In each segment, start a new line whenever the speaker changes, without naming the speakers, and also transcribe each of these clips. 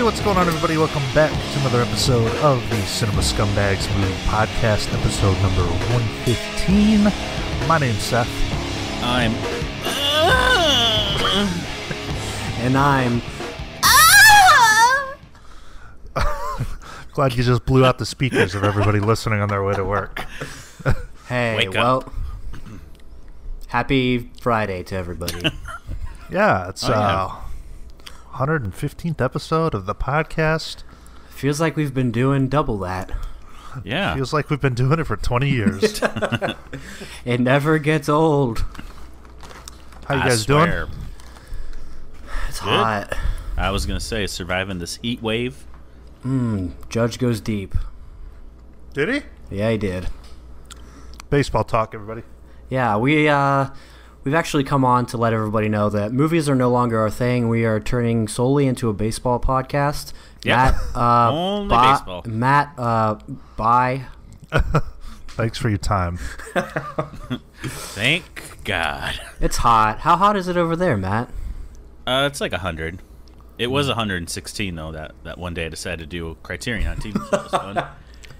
what's going on, everybody? Welcome back to another episode of the Cinema Scumbags Movie Podcast, episode number 115. My name's Seth.
I'm...
And I'm...
Glad you just blew out the speakers of everybody listening on their way to work.
Hey,
Wake
well...
up.
Happy Friday to everybody.
Yeah, it's 115th episode of the podcast.
Feels like we've been doing double that.
Yeah.
Feels like we've been doing it for 20 years.
It never gets old.
How you guys doing?
It's hot.
I was going to say, surviving this heat wave.
Judge goes deep.
Did he?
Yeah, he did.
Baseball talk, everybody.
Yeah, we've actually come on to let everybody know that movies are no longer our thing. We are turning solely into a baseball podcast.
Yeah.
Matt,
Only baseball.
Matt, bye.
Thanks for your time.
Thank God.
It's hot. How hot is it over there, Matt?
It's like 100. It was 116, though, that one day I decided to do a Criterion on TV. So it was fun.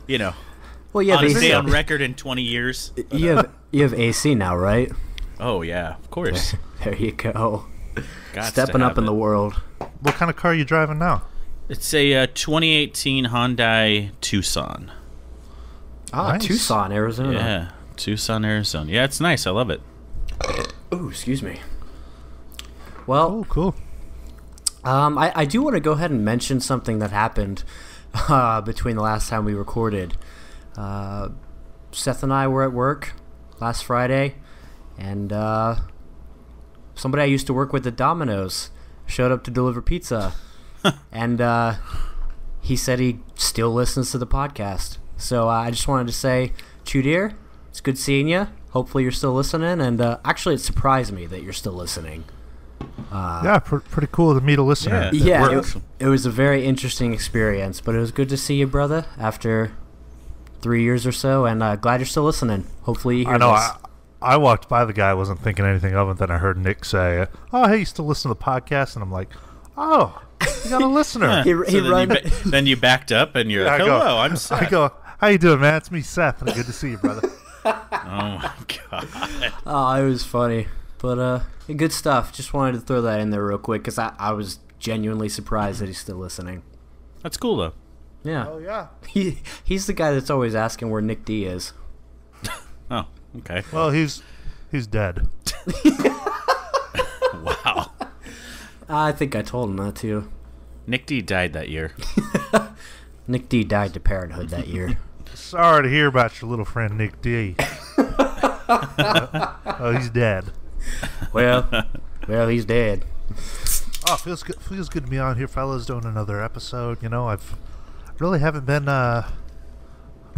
You know,
Well, yeah,
honest day on record in 20 years.
You have AC now, right?
Oh, yeah, of course.
There you go.
Gots
Stepping
to
up
have
in
it.
the world.
What kind of car are you driving now?
It's a 2018 Hyundai Tucson.
Ah,
Nice.
Tucson, Arizona.
Yeah, Tucson, Arizona. Yeah, it's nice. I love it.
Ooh, excuse me. Well,
Oh, cool.
I do want to go ahead and mention something that happened between the last time we recorded. Seth and I were at work last Friday, and somebody I used to work with at Domino's showed up to deliver pizza, and he said he still listens to the podcast. So I just wanted to say, Chudir, it's good seeing you. Hopefully you're still listening, and actually it surprised me that you're still listening.
Yeah, pretty cool to meet a listener.
Yeah.
Yeah, it was a very interesting experience, but it was good to see you, brother, after 3 years or so, and glad you're still listening. Hopefully you hear
I know.
this.
I walked by the guy, I wasn't thinking anything of it. Then I heard Nick say, "Oh, hey, you still listen to the podcast?" And I'm like, "Oh, you got a listener."
Then you backed up and you're
Yeah,
like,
I go-
hello, I'm Seth.
I go, "How you doing, man? It's me, Seth. And good to see you, brother."
Oh, my God.
Oh, it was funny. But good stuff. Just wanted to throw that in there real quick because I was genuinely surprised that he's still listening.
That's cool, though.
Yeah.
Oh yeah.
He's the guy that's always asking where Nick D is.
Oh, okay.
Well, he's dead.
Wow.
I think I told him that too.
Nick D died that year.
Nick D died to parenthood that year.
Sorry to hear about your little friend Nick D. Oh, he's dead.
Well, he's dead.
Oh, feels good to be on here, fellas, doing another episode. You know, I've really haven't been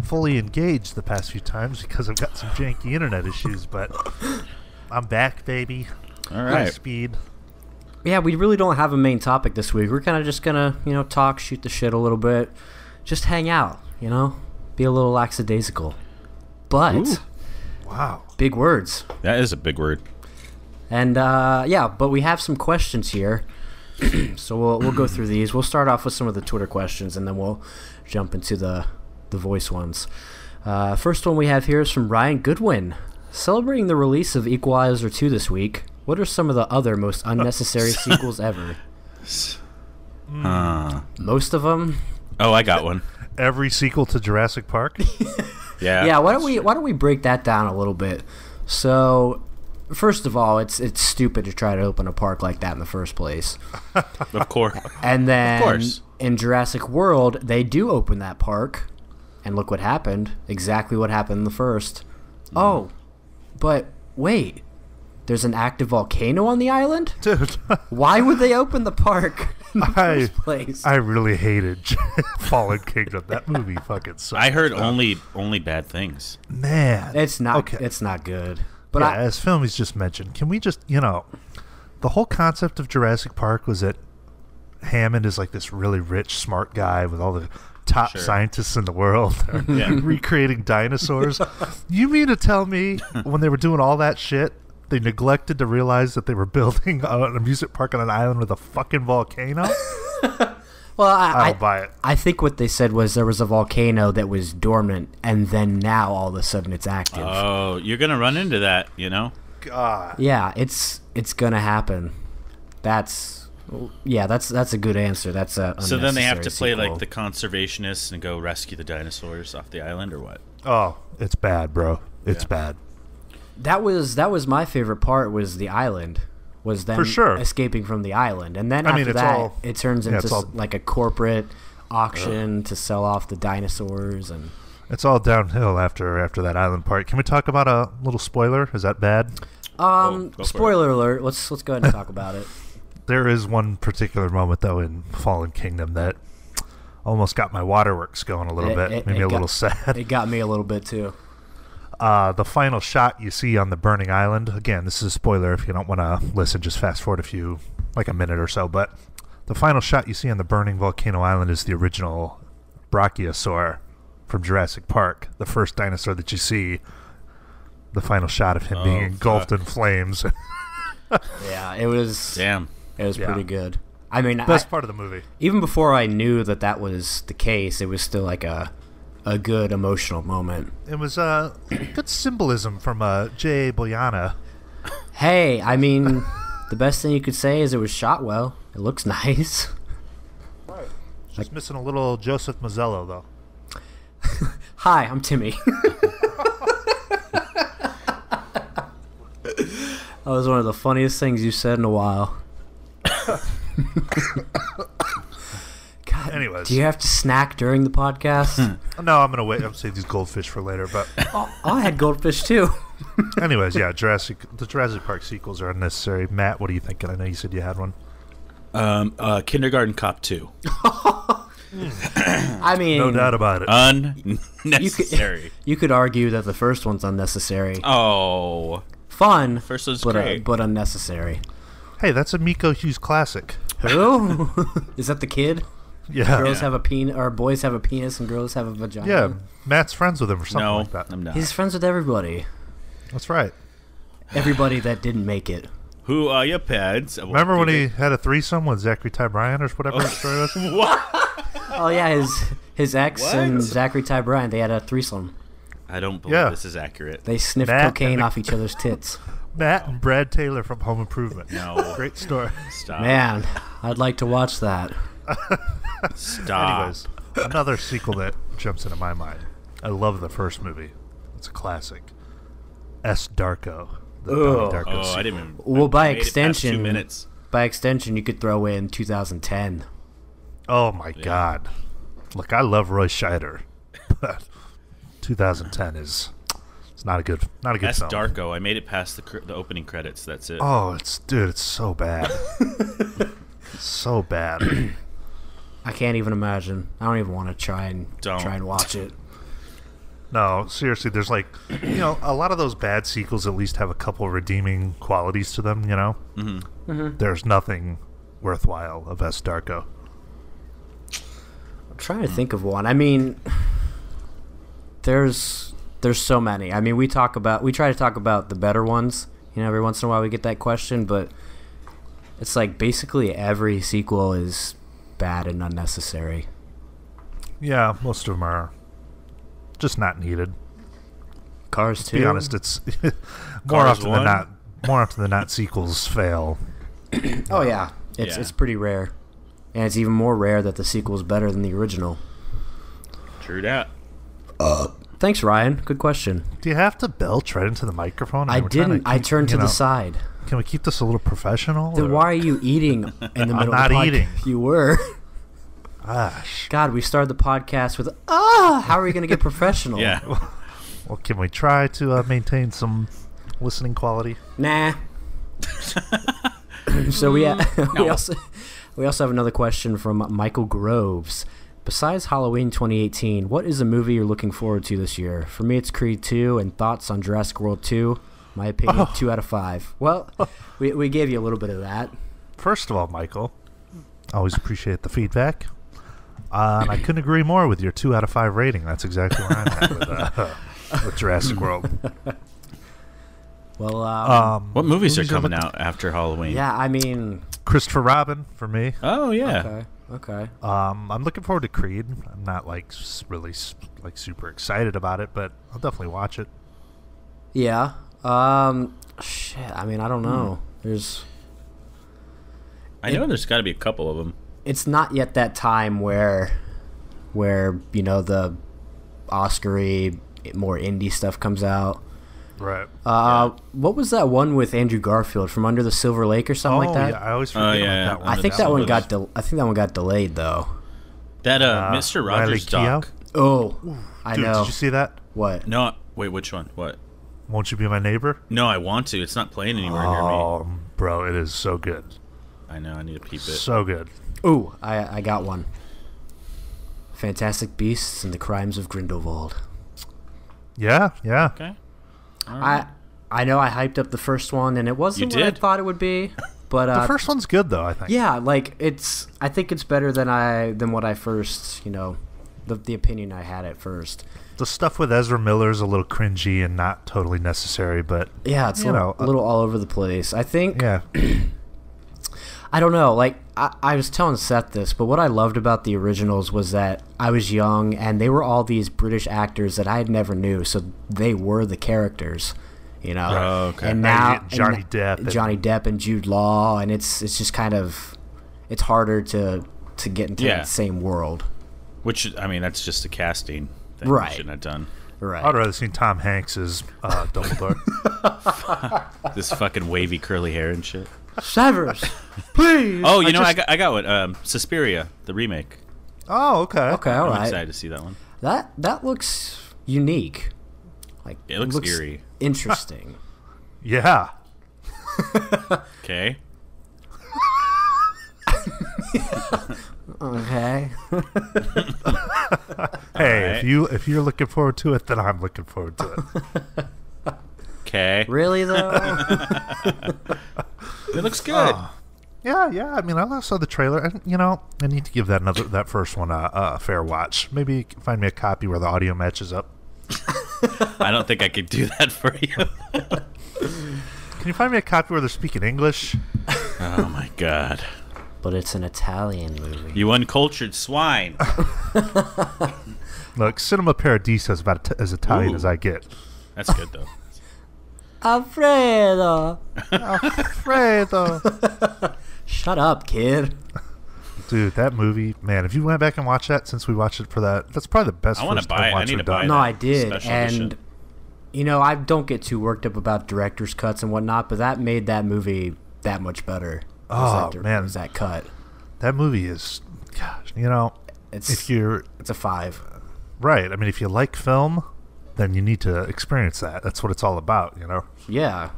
fully engaged the past few times because I've got some janky internet issues, but I'm back, baby.
All
High
right.
speed.
Yeah, we really don't have a main topic this week. We're kind of just gonna, talk, shoot the shit a little bit, just hang out, be a little lackadaisical. But
Ooh.
Wow.
big words.
That is a big word.
And but we have some questions here, so we'll go through these. We'll start off with some of the Twitter questions, and then we'll jump into the voice ones. First one we have here is from Ryan Goodwin. Celebrating the release of Equalizer 2 this week, what are some of the other most unnecessary sequels ever? Most of them.
Oh, I got one.
Every sequel to Jurassic Park.
Yeah.
Yeah. Why don't we break that down a little bit? So, first of all, it's stupid to try to open a park like that in the first place.
Of course.
And then
Of course.
in Jurassic World, they do open that park, and look what happened. Exactly what happened in the first. Oh, but wait. There's an active volcano on the island?
Dude,
Why would they open the park in the
I
first place?
I really hated Fallen Kingdom. That movie fucking sucked.
I heard only bad things.
Man.
It's not
Okay.
it's not good. But
Yeah, as Filmy's just mentioned, can we just, the whole concept of Jurassic Park was that Hammond is like this really rich, smart guy with all the top
Sure.
scientists in the world. They're
Yeah.
recreating dinosaurs. You mean to tell me when they were doing all that shit, they neglected to realize that they were building an amusement park on an island with a fucking volcano?
Well,
I don't buy it.
I think what they said was there was a volcano that was dormant, and then now all of a sudden it's active.
Oh, you're gonna run into that, you know?
God.
Yeah, it's gonna happen. That's a good answer. That's a
So then they have to play
sequel.
like the conservationists and go rescue the dinosaurs off the island, or what?
Oh, it's bad, bro. It's
Yeah.
bad.
That was my favorite part. Was the island. Was them
For sure.
escaping from the island, and then
I mean,
after
it's
that,
all-
it turns
yeah,
into
it's all-
like a corporate auction to sell off the dinosaurs and.
It's all downhill after that island part. Can we talk about a little spoiler? Is that bad?
Go for
Spoiler alert. Let's go ahead and talk about it.
There is one particular moment, though, in Fallen Kingdom that almost got my waterworks going a little bit. Made me a little sad.
It got me a little bit too.
The final shot you see on the burning island. Again, this is a spoiler. If you don't want to listen, just fast forward like a minute or so. But the final shot you see on the burning volcano island is the original Brachiosaur from Jurassic Park. The first dinosaur that you see. The final shot of him being engulfed in flames.
Yeah, it was.
Damn.
It was
Yeah.
pretty good. I mean,
Best part of the movie.
even before I knew that was the case, it was still like a good emotional moment.
It was good symbolism from J.A. Boyana.
Hey, I mean, the best thing you could say is it was shot well. It looks nice.
Just missing a little Joseph Mazzello, though.
Hi, I'm Timmy. That was one of the funniest things you said in a while. God,
Anyways.
do you have to snack during the podcast?
No, I'm going to wait. I'm going to save these goldfish for later. But
I had goldfish too.
anyways, yeah, the Jurassic Park sequels are unnecessary. Matt, what are you thinking? I know you said you had one.
Kindergarten Cop 2.
I mean,
No doubt about it.
Unnecessary.
you could argue that the first one's unnecessary.
Oh.
Fun,
First one's
but
great.
but unnecessary.
Hey, that's a Miko Hughes classic.
Who? Is that the kid?
Yeah.
Girls have a penis, or boys have a penis, and girls have a vagina.
Yeah, Matt's friends with him or something
No,
like that.
I'm not.
He's friends with everybody.
That's right.
Everybody that didn't make it.
Who are your pads?
Remember when he had a threesome with Zachary Ty Bryan or whatever the story was?
What?
Oh yeah, his ex
What?
and Zachary Ty Bryan, they had a threesome.
I don't believe
Yeah.
this is accurate.
They sniffed
Matt
cocaine
and-
off each other's tits.
Matt and Brad Taylor from Home Improvement.
No.
Great story.
Stop.
Man, I'd like to watch that.
Stop.
Anyways, another sequel that jumps into my mind. I love the first movie. It's a classic. S. Darko. The Donnie Darko
Oh,
sequel.
I didn't even.
Well, by
I made it past 2
extension,
minutes.
you could throw in 2010.
Oh my God! Look, I love Roy Scheider, but 2010 is it's not a good
S.
film.
Darko. I made it past the opening credits. That's it.
Oh, it's so bad, so bad.
I can't even imagine. I don't even want to try and watch it.
No, seriously, there's like, a lot of those bad sequels at least have a couple redeeming qualities to them. There's nothing worthwhile of S. Darko.
I'm trying to think of one. I mean, there's so many. I mean, we try to talk about the better ones. Every once in a while we get that question, but it's like basically every sequel is bad and unnecessary.
Yeah, most of them are just not needed.
Cars 2.
To be honest, it's more
Cars
often
1?
than not. More often than not, sequels fail.
Oh yeah,
Yeah.
it's pretty rare, and it's even more rare that the sequel is better than the original.
True that.
Thanks, Ryan. Good question.
Do you have to belch right into the microphone?
I
mean, we're trying
didn't. I turned to the side.
Can we keep this a little professional?
Then
or-
why are you eating in the middle
not
of the podcast?
eating.
You were.
Gosh.
God, we started the podcast with how are we going to get professional?
Yeah.
Well, can we try to maintain some listening quality?
Nah. So we also have another question from Michael Groves. Besides Halloween 2018, what is a movie you're looking forward to this year? For me, it's Creed 2, and thoughts on Jurassic World 2. My opinion, 2 out of 5. Well, we gave you a little bit of that.
First of all, Michael, always appreciate the feedback. And I couldn't agree more with your 2 out of 5 rating. That's exactly where I'm at with Jurassic World.
Well,
What movies are
movies
coming out after Halloween?
yeah, I mean,
Christopher Robin for me.
Oh yeah.
okay.
I'm looking forward to Creed. I'm not like really like super excited about it, but I'll definitely watch it.
Yeah. Shit. I mean, I don't know.
I know there's got to be a couple of them.
It's not yet that time where the Oscar-y, more indie stuff comes out.
Right.
What was that one with Andrew Garfield, From Under the Silver Lake or something like that?
Yeah, I always forget about that one.
I think that one got delayed though.
That Mr. Rogers doc.
Oh, I
Dude,
know.
did you see that?
What?
No, wait, which one? What?
Won't You Be My Neighbor?
No, I want to. It's not playing anywhere near me.
Oh, bro, it is so good.
I know. I need to peep it.
So good.
Ooh, I got one. Fantastic Beasts and the Crimes of Grindelwald.
Yeah.
Okay. All right.
I know I hyped up the first one and it wasn't
You
what I
did?
thought it would be, but
The first one's good though, I think.
yeah, like I think it's better than what I first, the opinion I had at first.
The stuff with Ezra Miller's a little cringy and not totally necessary, but
Yeah, it's a little all over the place. I think.
yeah.
I don't know. Like I was telling Seth this, but what I loved about the originals was that I was young and they were all these British actors that I had never knew, so they were the characters,
Oh, okay.
And now
Johnny Depp
and Jude Law, and it's just kind of it's harder to get into that same world.
Which, I mean, that's just a casting thing.
Right.
You shouldn't have done.
Right.
I'd rather seen Tom Hanks as Dumbledore.
This fucking wavy curly hair and shit.
Severus, please.
Oh, I got one. Suspiria, the remake.
Oh, okay.
Okay, all
I'm
right.
excited to see that one.
That looks unique. Like
It looks eerie.
Interesting.
Yeah.
Okay.
Okay.
Hey,
right.
if you're looking forward to it, then I'm looking forward to it.
Okay.
Really though?
It looks good.
Yeah. I mean, I saw the trailer, and I need to give that first one a fair watch. Maybe you can find me a copy where the audio matches up.
I don't think I could do that for you.
Can you find me a copy where they're speaking English?
Oh my god.
But it's an Italian movie.
You uncultured swine.
Look, Cinema Paradiso is about as Italian as I get.
That's good though.
Alfredo.
Alfredo.
Shut up, kid.
Dude, that movie, man, if you went back and watched that since we watched it for that's probably the best
I wanna
first
buy
time
it. I
watch
need
we've
to buy
done.
No,
that
I did,
special
and
edition.
I don't get too worked up about director's cuts and whatnot, but that made that movie that much better.
Man.
Was that cut?
That movie is, gosh,
It's
it's
a 5.
right. I mean, if you like film, then you need to experience that. That's what it's all about,
Yeah.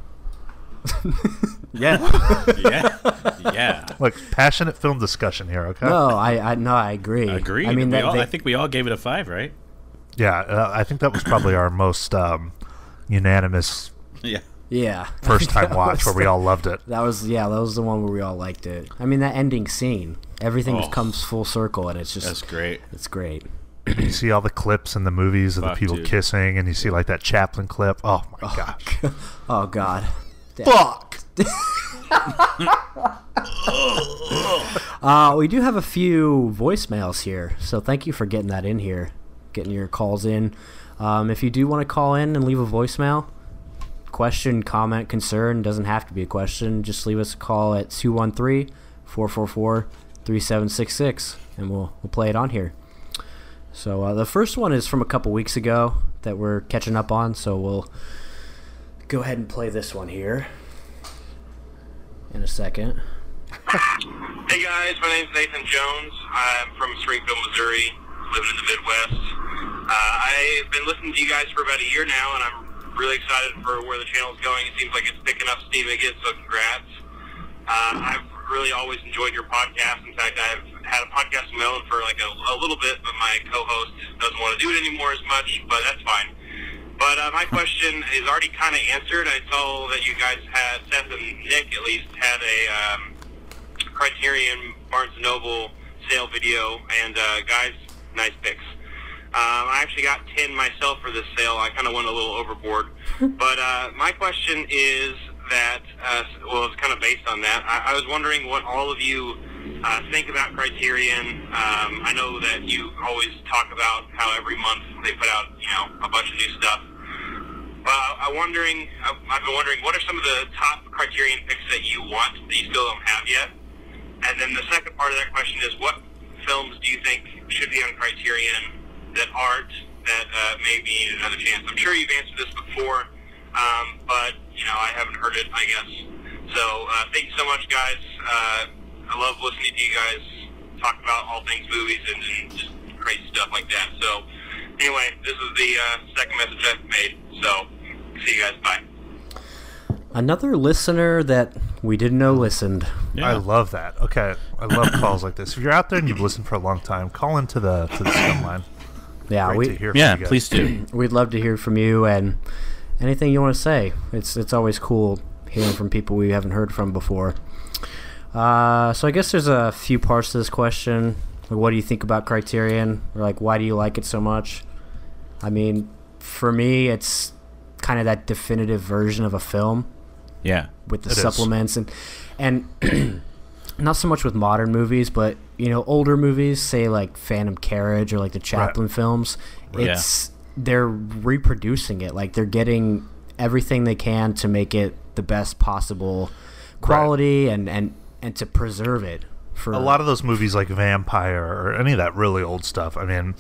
Yeah.
Yeah.
Look, passionate film discussion here, okay?
No, I agree.
Agreed.
I mean,
I think we all gave it a 5, right?
Yeah, I think that was probably our most unanimous
Yeah.
first time watch where we all loved it.
That was the one where we all liked it. I mean, that ending scene, everything comes full circle, and it's just
That's great.
It's great.
You see all the clips in the movies of the people kissing, and you see like that Chaplin clip. Oh my gosh.
Oh God.
Fuck.
We do have a few voicemails here, so thank you for getting that in here, getting your calls in. If you do want to call in and leave a voicemail, question, comment, concern, doesn't have to be a question, just leave us a call at 213-444-3766, and we'll play it on here. So the first one is from a couple weeks ago that we're catching up on, so we'll go ahead and play this one here in a second.
Hey guys, my name's Nathan Jones. I'm from Springfield, Missouri, living in the Midwest. I've been listening to you guys for about a year now, and I'm really excited for where the channel's going. It seems like it's picking up steam again, so congrats. I've really always enjoyed your podcast. In fact, I've had a podcast of my own for like a little bit, but my co-host doesn't want to do it anymore as much, but that's fine. But my question is already kind of answered. I saw that you guys had, Seth and Nick at least, had a Criterion Barnes & Noble sale video, and guys, nice picks. I actually got 10 myself for this sale. I kind of went a little overboard. But my question is that, well, it's kind of based on that. I was wondering what all of you think about Criterion. I know that you always talk about how every month they put out, a bunch of new stuff. But I've been wondering, what are some of the top Criterion picks that you want that you still don't have yet? And then the second part of that question is, what films do you think should be on Criterion that aren't, that maybe need another chance? I'm sure you've answered this before, but, I haven't heard it, I guess. So, thank you so much, guys. I love listening to you guys talk about all things movies and just crazy stuff like that. So, anyway, this is the second message I've made. So, see you guys. Bye.
Another listener that we didn't know listened.
Yeah. I love that. Okay, I love calls like this. If you're out there and you've listened for a long time, call into the Scum line.
Yeah,
Great to hear from you guys.
Please do.
We'd love to hear from you and anything you want to say. It's always cool hearing from people we haven't heard from before. So I guess there's a few parts to this question. Like, what do you think about Criterion? Or like, why do you like it so much? I mean, for me, it's kind of that definitive version of a film.
Yeah,
with the supplements and not so much with modern movies, but older movies, say like Phantom Carriage or like the Chaplin films. They're reproducing it, like they're getting everything they can to make it the best possible quality and to preserve it. For
a lot of those movies like Vampire or any of that really old stuff, I mean,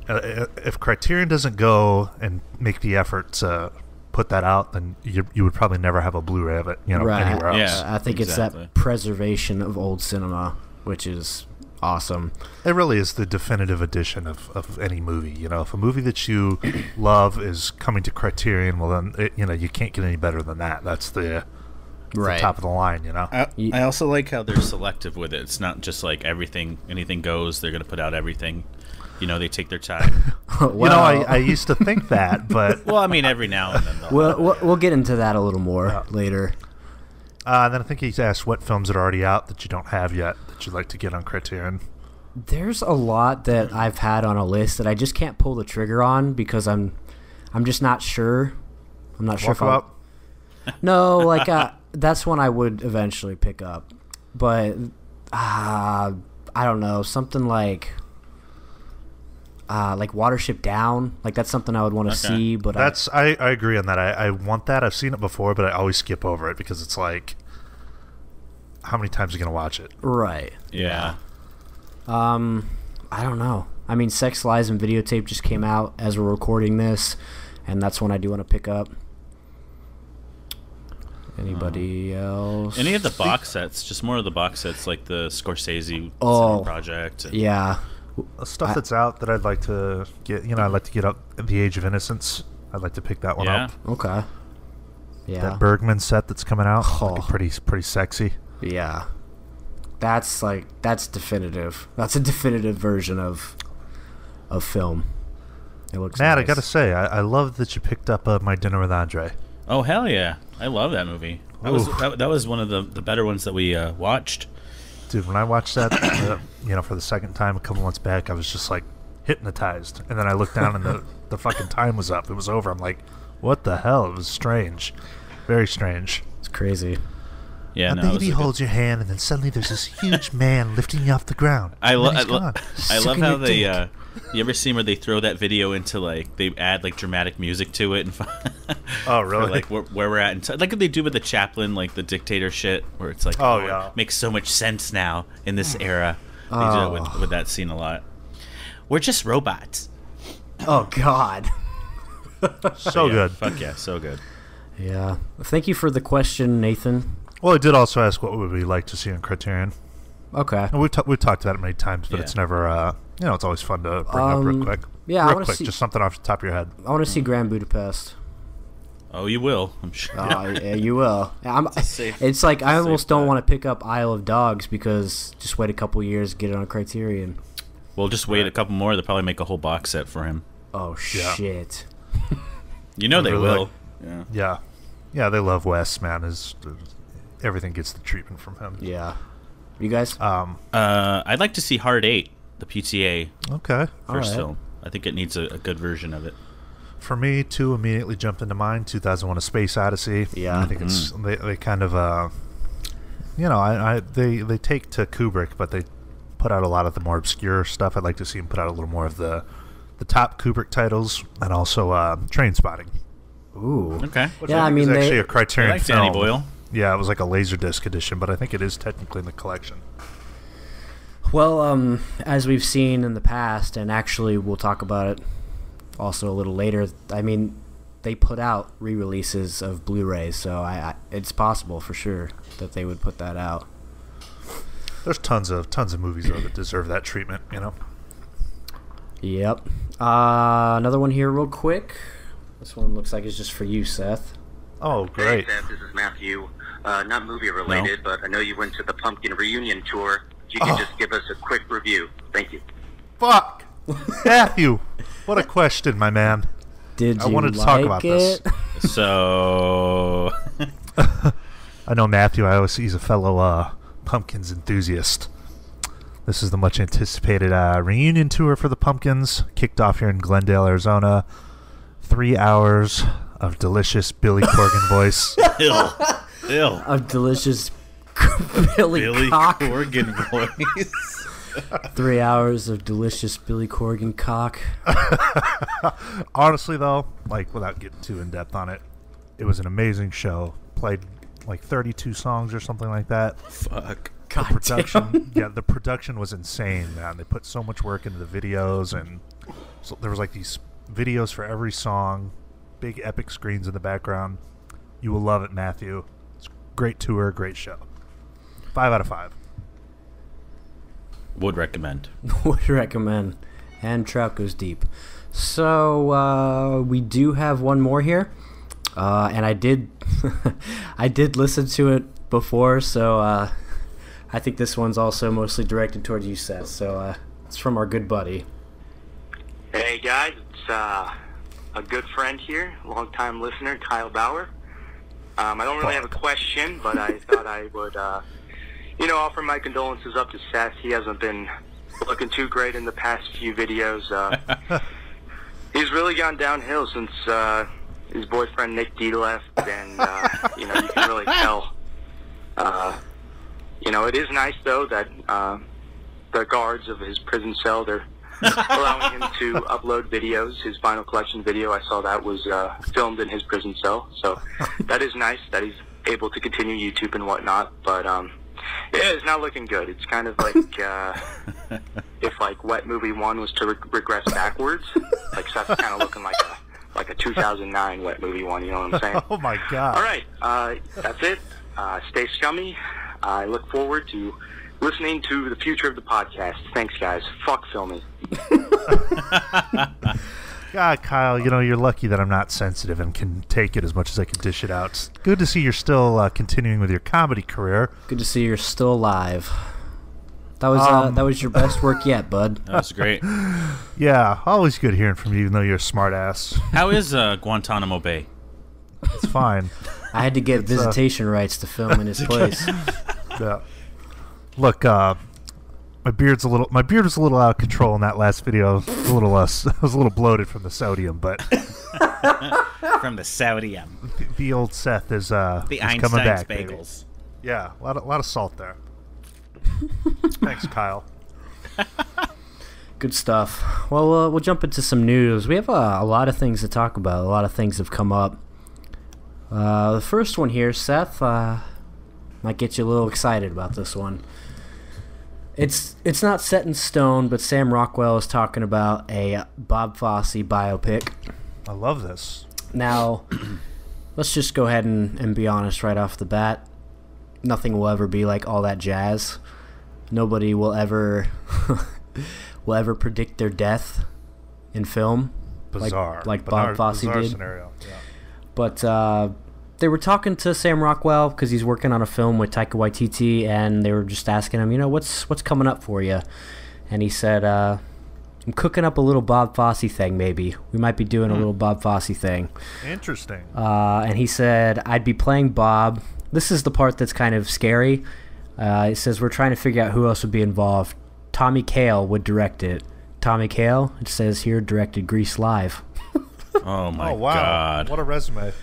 if Criterion doesn't go and make the effort to put that out, then you would probably never have a Blu-ray of it, anywhere else.
Yeah, I think it's that preservation of old cinema, which is awesome.
It really is the definitive edition of any movie. If a movie that you love is coming to Criterion, well then you can't get any better than that. That's the top of the line.
I also like how they're selective with it. It's not just like anything goes. They're going to put out everything. They take their time.
I used to think that, but
well, I mean, every now and then.
We'll get into that a little more later.
And then I think he's asked what films that are already out that you don't have yet that you'd like to get on Criterion.
There's a lot that I've had on a list that I just can't pull the trigger on because I'm just not sure. I'm not sure if
up.
No, like that's one I would eventually pick up, but I don't know, something like Watership Down, like that's something I would want to see. But
I agree on that. I want that. I've seen it before, but I always skip over it because it's like, how many times are you gonna watch it?
Right.
Yeah.
I don't know. I mean, Sex, Lies, and Videotape just came out as we're recording this, and that's one I do want to pick up. Anybody else?
Any of the box sets? Just more of the box sets, like the Scorsese project.
Yeah.
Stuff that's out that I'd like to get. I'd like to get up at The Age of Innocence. I'd like to pick that one up.
Okay. Yeah.
That Bergman set that's coming out, pretty sexy.
Yeah. That's definitive. That's a definitive version of film. It looks
Matt,
nice.
I gotta say, I love that you picked up My Dinner with Andre.
Oh hell yeah! I love that movie. That was one of the better ones that we watched.
Dude, when I watched that, for the second time a couple months back, I was just like hypnotized. And then I looked down and the fucking time was up. It was over. I'm like, what the hell? It was strange. Very strange.
It's crazy.
Yeah,
a baby holds your hand, and then suddenly there's this huge man lifting you off the ground.
I love how they. You ever seen where they throw that video into like they add like dramatic music to it and
oh really?
Like where we're at in like what they do with the Chaplin, like the dictator shit, where it's like it makes so much sense now in this era. They do it with that scene a lot. We're just robots.
Oh God.
So good.
Fuck yeah, so good.
Yeah. Thank you for the question, Nathan.
Well, I did also ask what would we like to see on Criterion.
Okay.
And we've talked about it many times, but it's never, it's always fun to bring up real quick.
Yeah,
real quick, just something off the top of your head.
I want to see Grand Budapest.
Oh, you will, I'm sure.
Yeah, you will. It's like I almost don't want to pick up Isle of Dogs because just wait a couple years, get it on Criterion.
We'll just wait a couple more. They'll probably make a whole box set for him.
Oh, shit.
They will.
Yeah, they love Wes, man. Everything gets the treatment from him.
Yeah. You guys?
I'd like to see Hard 8, the PTA
first
film. I think it needs a good version of it.
For me, two immediately jumped into mind. 2001: A Space Odyssey.
Yeah.
I think it's they kind of they take to Kubrick, but they put out a lot of the more obscure stuff. I'd like to see him put out a little more of the top Kubrick titles, and also Trainspotting.
Ooh.
Okay.
Which I mean, actually a Criterion
like
film.
Danny Boyle.
Yeah, it was like a Laserdisc edition, but I think it is technically in the collection.
Well, as we've seen in the past, and actually we'll talk about it also a little later, I mean, they put out re-releases of Blu-rays, so it's possible for sure that they would put that out.
There's tons of movies though that deserve that treatment, you know.
Yep. Another one here real quick. This one looks like it's just for you, Seth.
Oh, great.
Hey, Seth, this is Matthew. Not movie related, but I know you went to the Pumpkin reunion tour. If you could just give us a quick review. Thank you.
Fuck! Matthew! What a question, my man.
Did
I
you
wanted to
like
talk about
it?
this.
So...
I know Matthew, he's a fellow Pumpkins enthusiast. This is the much anticipated reunion tour for the Pumpkins. Kicked off here in Glendale, Arizona. 3 hours of delicious Billy Corgan voice.
Ew.
Of delicious Billy cock.
Corgan voice.
3 hours of delicious Billy Corgan cock.
Honestly, though, like without getting too in depth on it, it was an amazing show. Played like 32 songs or something like that.
Fuck.
The production, yeah, the production was insane, man. They put so much work into the videos, and so there was like these videos for every song, big epic screens in the background. You will love it, Matthew. It's a great tour, great show. 5 out of 5.
Would recommend.
Would recommend. And trout goes deep. So we do have one more here, and I did I did listen to it before, so I think this one's also mostly directed towards you, Seth. So it's from our good buddy.
Hey, guys. It's a good friend here, long-time listener, Kyle Bauer. I don't really have a question, but I thought I would, offer my condolences up to Seth. He hasn't been looking too great in the past few videos. He's really gone downhill since his boyfriend Nick D left, and, you can really tell. It is nice, though, that the guards of his prison cell, they're allowing him to upload videos. His vinyl collection video, I saw that was filmed in his prison cell. So that is nice that he's able to continue YouTube and whatnot. But, yeah, it's not looking good. It's kind of like if, like, Wet Movie 1 was to regress backwards. Like, Seth's kind of looking like a 2009 Wet Movie 1, you know what I'm saying?
Oh, my God.
All right. That's it. Stay scummy. I look forward to listening to the future of the podcast. Thanks, guys. Fuck filming.
God, Kyle, you're lucky that I'm not sensitive and can take it as much as I can dish it out. It's good to see you're still continuing with your comedy career.
Good to see you're still alive. That was your best work yet, bud.
That was great.
Yeah, always good hearing from you, even though you're a smart ass.
How is Guantanamo Bay?
It's fine.
I had to get visitation rights to film in his place.
Yeah. Look, my beard was a little out of control in that last video. I was a little bloated from the sodium, but
from the sodium.
The old Seth is
the
coming back.
bagels.
Baby. Yeah, a lot of salt there. Thanks, Kyle.
Good stuff. Well, we'll jump into some news. We have a lot of things to talk about. A lot of things have come up. The first one here, Seth, might get you a little excited about this one. It's not set in stone, but Sam Rockwell is talking about a Bob Fosse biopic.
I love this.
Now, let's just go ahead and be honest right off the bat. Nothing will ever be like All That Jazz. Nobody will ever predict their death in film.
Bizarre.
Like Bob Fosse did.
Scenario. Yeah.
But they were talking to Sam Rockwell because he's working on a film with Taika Waititi, and they were just asking him, what's coming up for you? And he said, I'm cooking up a little Bob Fosse thing, maybe. We might be doing a little Bob Fosse thing.
Interesting.
And he said, I'd be playing Bob. This is the part that's kind of scary. He says, we're trying to figure out who else would be involved. Tommy Kail would direct it. Tommy Kail, it says here, directed Grease Live.
Oh my
wow.
God!
What a resume.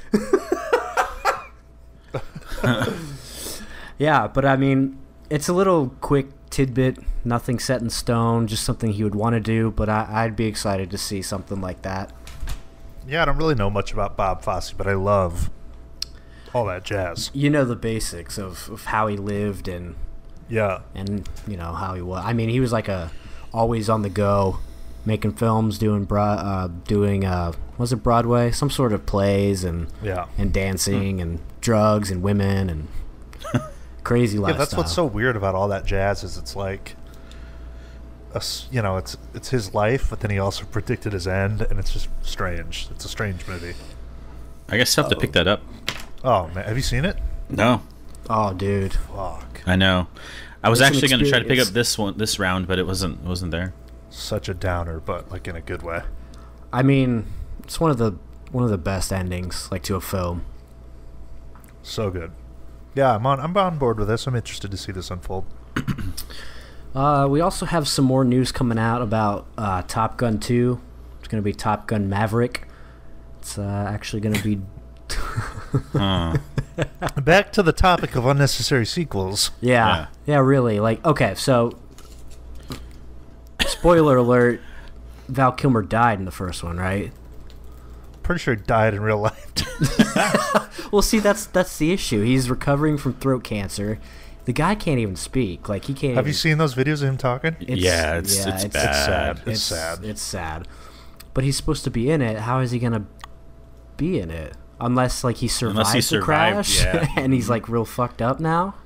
Yeah, but I mean, it's a little quick tidbit, nothing set in stone, just something he would want to do, but I'd be excited to see something like that.
Yeah, I don't really know much about Bob Fosse, but I love all that jazz.
You know the basics of how he lived and how he was. I mean, he was like always on the go, making films, doing was it Broadway? Some sort of plays and dancing and drugs and women and crazy lifestyle.
Yeah, that's what's so weird about all that jazz is it's like, it's his life, but then he also predicted his end, and it's just strange. It's a strange movie.
I guess I'll have to pick that up.
Oh man, have you seen it?
No.
Oh, dude.
Fuck.
I know. I was actually going to try to pick up this round, but it wasn't there.
Such a downer, but like in a good way.
I mean, it's one of the best endings like to a film.
So good. Yeah, I'm on board with this. I'm interested to see this unfold.
We also have some more news coming out about Top Gun 2. It's going to be Top Gun Maverick. It's actually going to be...
Back to the topic of unnecessary sequels.
Yeah, really. Like, okay, so... Spoiler alert, Val Kilmer died in the first one, right?
Pretty sure he died in real life.
Well, see, that's the issue. He's recovering from throat cancer. The guy can't even speak. Like, he can't.
Have you seen those videos of him talking?
It's bad.
It's sad.
It's sad. But he's supposed to be in it. How is he gonna be in it? Unless like he survived the crash, and he's like real fucked up now.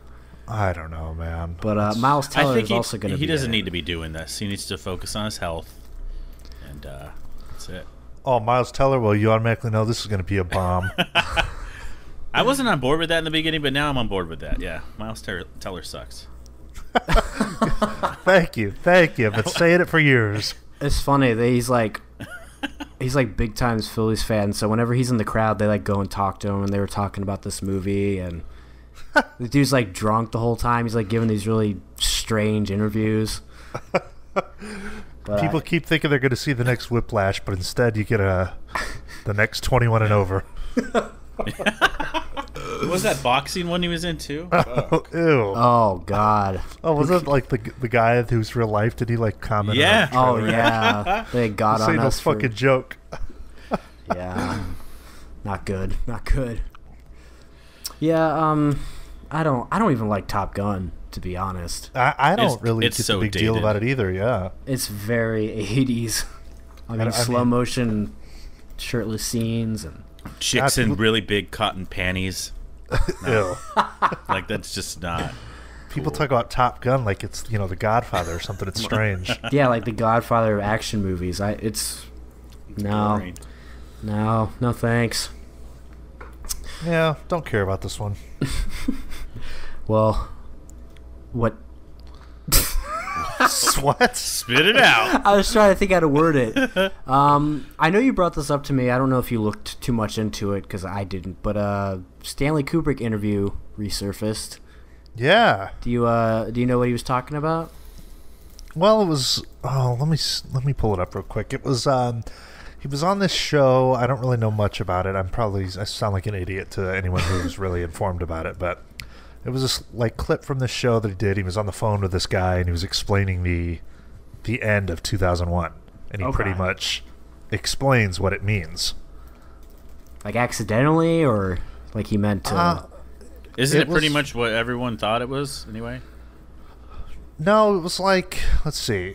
I don't know, man.
But Miles Teller is also going to be.
He doesn't need to be doing this. He needs to focus on his health, and that's it.
Oh, Miles Teller. Well, you automatically know this is going to be a bomb.
I wasn't on board with that in the beginning, but now I'm on board with that. Yeah, Miles Teller sucks.
Thank you. I've been saying it for years.
It's funny that he's like big time Phillies fan. So whenever he's in the crowd, they like go and talk to him, and they were talking about this movie, and the dude's like drunk the whole time. He's like giving these really strange interviews. But
people keep thinking they're going to see the next Whiplash, but instead you get the next 21 and over.
Was that boxing one he was in too?
Oh, ew.
Oh God.
Oh, was it like the guy whose real life did he like comment?
Yeah.
Oh yeah. They got on us.
No fucking joke.
Yeah. Not good. Yeah. I don't even like Top Gun, to be honest.
I don't really get
so
the big
dated.
deal about it either. Yeah.
It's very 80s. I mean, slow motion, shirtless scenes and
chicks in really big cotton panties.
Ew.
Like that's just not.
People talk about Top Gun like it's The Godfather or something. It's strange.
Yeah, like the Godfather of action movies. No, thanks.
Yeah, don't care about this one.
Well, what?
What?
Spit it out.
I was trying to think how to word it. I know you brought this up to me. I don't know if you looked too much into it because I didn't. But Stanley Kubrick interview resurfaced.
Yeah.
Do you know what he was talking about?
Well, it was. Oh, let me pull it up real quick. It was. He was on this show. I don't really know much about it. I sound like an idiot to anyone who's really informed about it, but it was this like clip from this show that he did. He was on the phone with this guy, and he was explaining the end of 2001, and he pretty much explains what it means. Like
accidentally, or like he meant to.
Isn't it pretty much what everyone thought it was anyway?
No, it was like, let's see.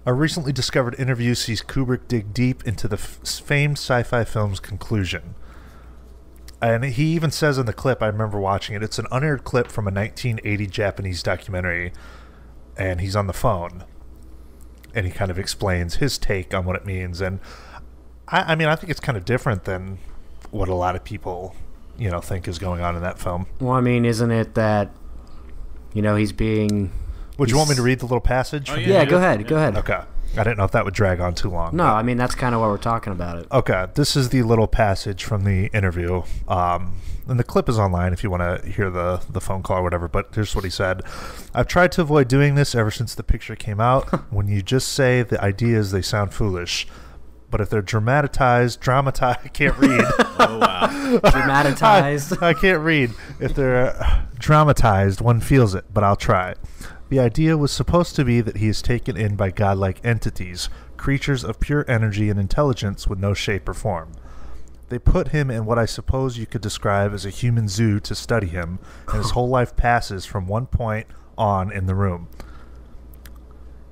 A recently discovered interview sees Kubrick dig deep into the famed sci-fi film's conclusion. And he even says in the clip, I remember watching it, it's an unaired clip from a 1980 Japanese documentary, and he's on the phone. And he kind of explains his take on what it means. And I mean, I think it's kind of different than what a lot of people, think is going on in that film.
Well, I mean, isn't it that, he's being...
Would you want me to read the little passage?
Yeah, go ahead.
Okay. I didn't know if that would drag on too long.
No, I mean, that's kind of why we're talking about it.
Okay. This is the little passage from the interview. And the clip is online if you want to hear the phone call or whatever. But here's what he said. I've tried to avoid doing this ever since the picture came out. When you just say the ideas, they sound foolish. but if they're dramatized, I can't read.
Oh, wow.
Dramatized.
I can't read. If they're dramatized, one feels it, but I'll try. The idea was supposed to be that he is taken in by godlike entities, creatures of pure energy and intelligence with no shape or form. They put him in what I suppose you could describe as a human zoo to study him, and his whole life passes from one point on in the room.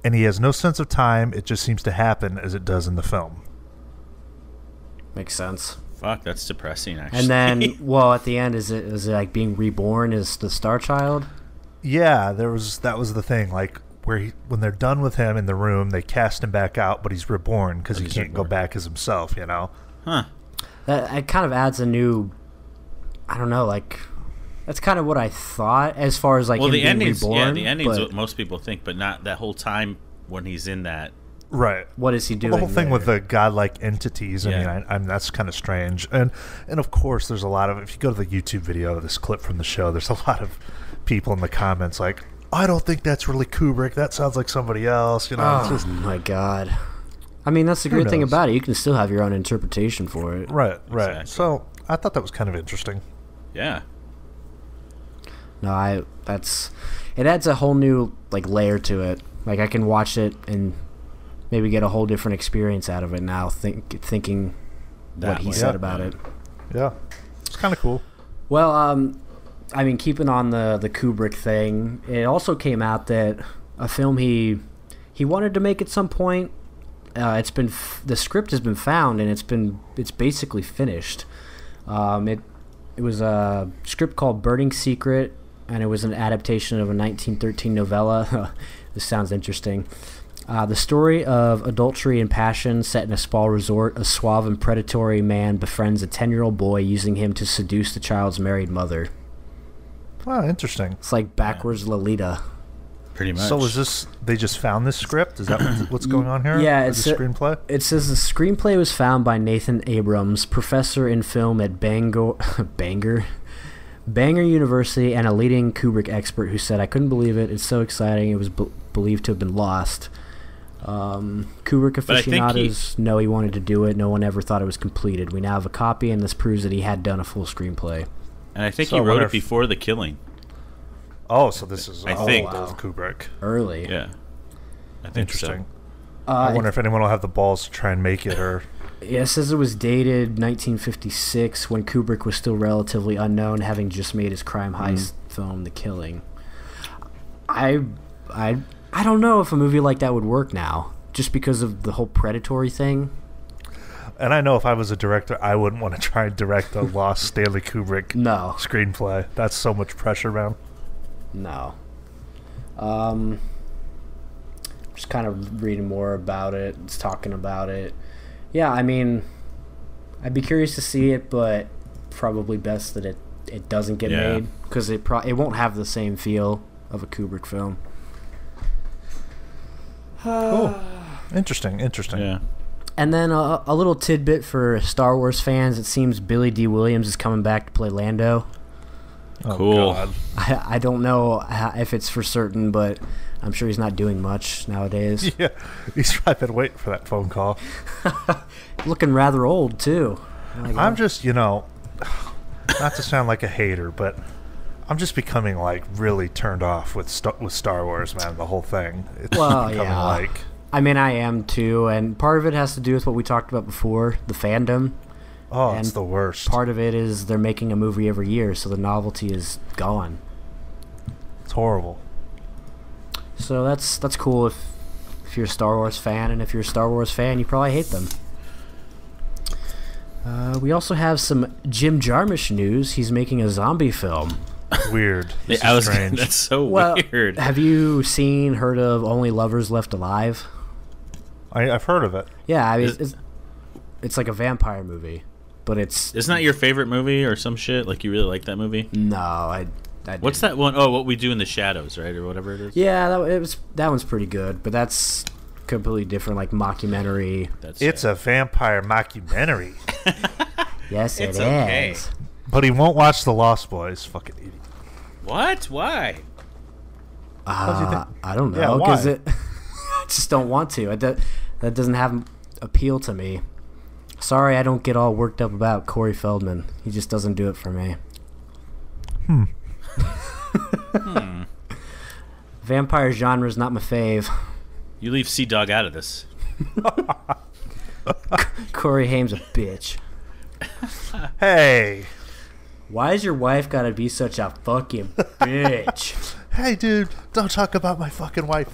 And he has no sense of time, it just seems to happen as it does in the film.
Makes sense.
Fuck, that's depressing, actually.
And then, well, at the end, is it like being reborn as the Star Child?
Yeah, that was the thing. Like, when they're done with him in the room, they cast him back out, but he's reborn because he can't go back as himself, you know?
Huh.
That it kind of adds a new, I don't know, like, that's kind of what I thought as far as, like, him being reborn.
Yeah, the ending's what most people think, but not that whole time when he's in that.
Right.
What is he doing?
Well, the whole thing
there?
with the godlike entities, I mean, that's kind of strange. And of course, there's a lot of, if you go to the YouTube video of this clip from the show, there's a lot of people in the comments like, I don't think that's really Kubrick. That sounds like somebody else. You know,
oh,
it's just,
my God. I mean, that's the great thing about it. You can still have your own interpretation for it.
Right.
Exactly.
So I thought that was kind of interesting.
Yeah.
No, it adds a whole new, like, layer to it. Like, I can watch it and maybe get a whole different experience out of it now, thinking what he said about it.
Yeah. It's kind of cool.
Well, I mean, keeping on the Kubrick thing, it also came out that a film he wanted to make at some point, the script has been found and it's basically finished. It was a script called Burning Secret, and it was an adaptation of a 1913 novella. This sounds interesting. The story of adultery and passion set in a spa resort. A suave and predatory man befriends a 10-year-old boy, using him to seduce the child's married mother.
Oh, interesting.
It's like backwards Lolita.
Pretty much.
So is this, they just found this script? Is that what's going on here?
Yeah,
it's a screenplay?
It says the screenplay was found by Nathan Abrams, professor in film at Bangor University and a leading Kubrick expert, who said, I couldn't believe it. It's so exciting. It was believed to have been lost. Kubrick aficionados know he wanted to do it. No one ever thought it was completed. We now have a copy, and this proves that he had done a full screenplay.
And I think he wrote it before The Killing.
Oh, so this is
old
of Kubrick.
Early.
Yeah. I think
Interesting.
So.
I wonder if anyone will have the balls to try and make it, or...
Yeah, it says it was dated 1956, when Kubrick was still relatively unknown, having just made his crime heist film, The Killing. I don't know if a movie like that would work now, just because of the whole predatory thing.
And I know if I was a director, I wouldn't want to try and direct a lost Stanley Kubrick screenplay. That's so much pressure, man.
No. Just kind of reading more about it, just talking about it. Yeah, I mean, I'd be curious to see it, but probably best that it doesn't get made, because it won't have the same feel of a Kubrick film.
Cool. Interesting.
Yeah.
And then a little tidbit for Star Wars fans. It seems Billy D. Williams is coming back to play Lando.
Oh,
cool.
God.
I don't know if it's for certain, but I'm sure he's not doing much nowadays.
Yeah, he's probably been waiting for that phone call.
Looking rather old, too.
I'm just, not to sound like a hater, but I'm just becoming, like, really turned off with Star Wars, man, the whole thing. It's becoming like...
I mean, I am, too, and part of it has to do with what we talked about before, the fandom.
Oh, it's the worst.
Part of it is they're making a movie every year, so the novelty is gone.
It's horrible.
So that's cool if you're a Star Wars fan, and if you're a Star Wars fan, you probably hate them. We also have some Jim Jarmusch news. He's making a zombie film.
Weird.
Strange. That's so weird.
Have you heard of Only Lovers Left Alive?
I've heard of it.
Yeah, I mean, it's like a vampire movie, but
Isn't that your favorite movie or some shit? Like, you really like that movie?
No, I
What's that one? Oh, What We Do in the Shadows, right? Or whatever it is?
Yeah, that one's pretty good, but that's completely different, like mockumentary.
It's a vampire mockumentary.
Yes,
it's
it
okay.
is.
But he won't watch The Lost Boys. Fucking idiot.
What? Why?
I don't know, because I just don't want to. That doesn't have appeal to me. Sorry, I don't get all worked up about Corey Feldman. He just doesn't do it for me. Vampire genre is not my fave.
You leave Sea Dog out of this.
Corey Haim's a bitch.
Hey.
Why is your wife gotta be such a fucking bitch?
Hey, dude, don't talk about my fucking wife.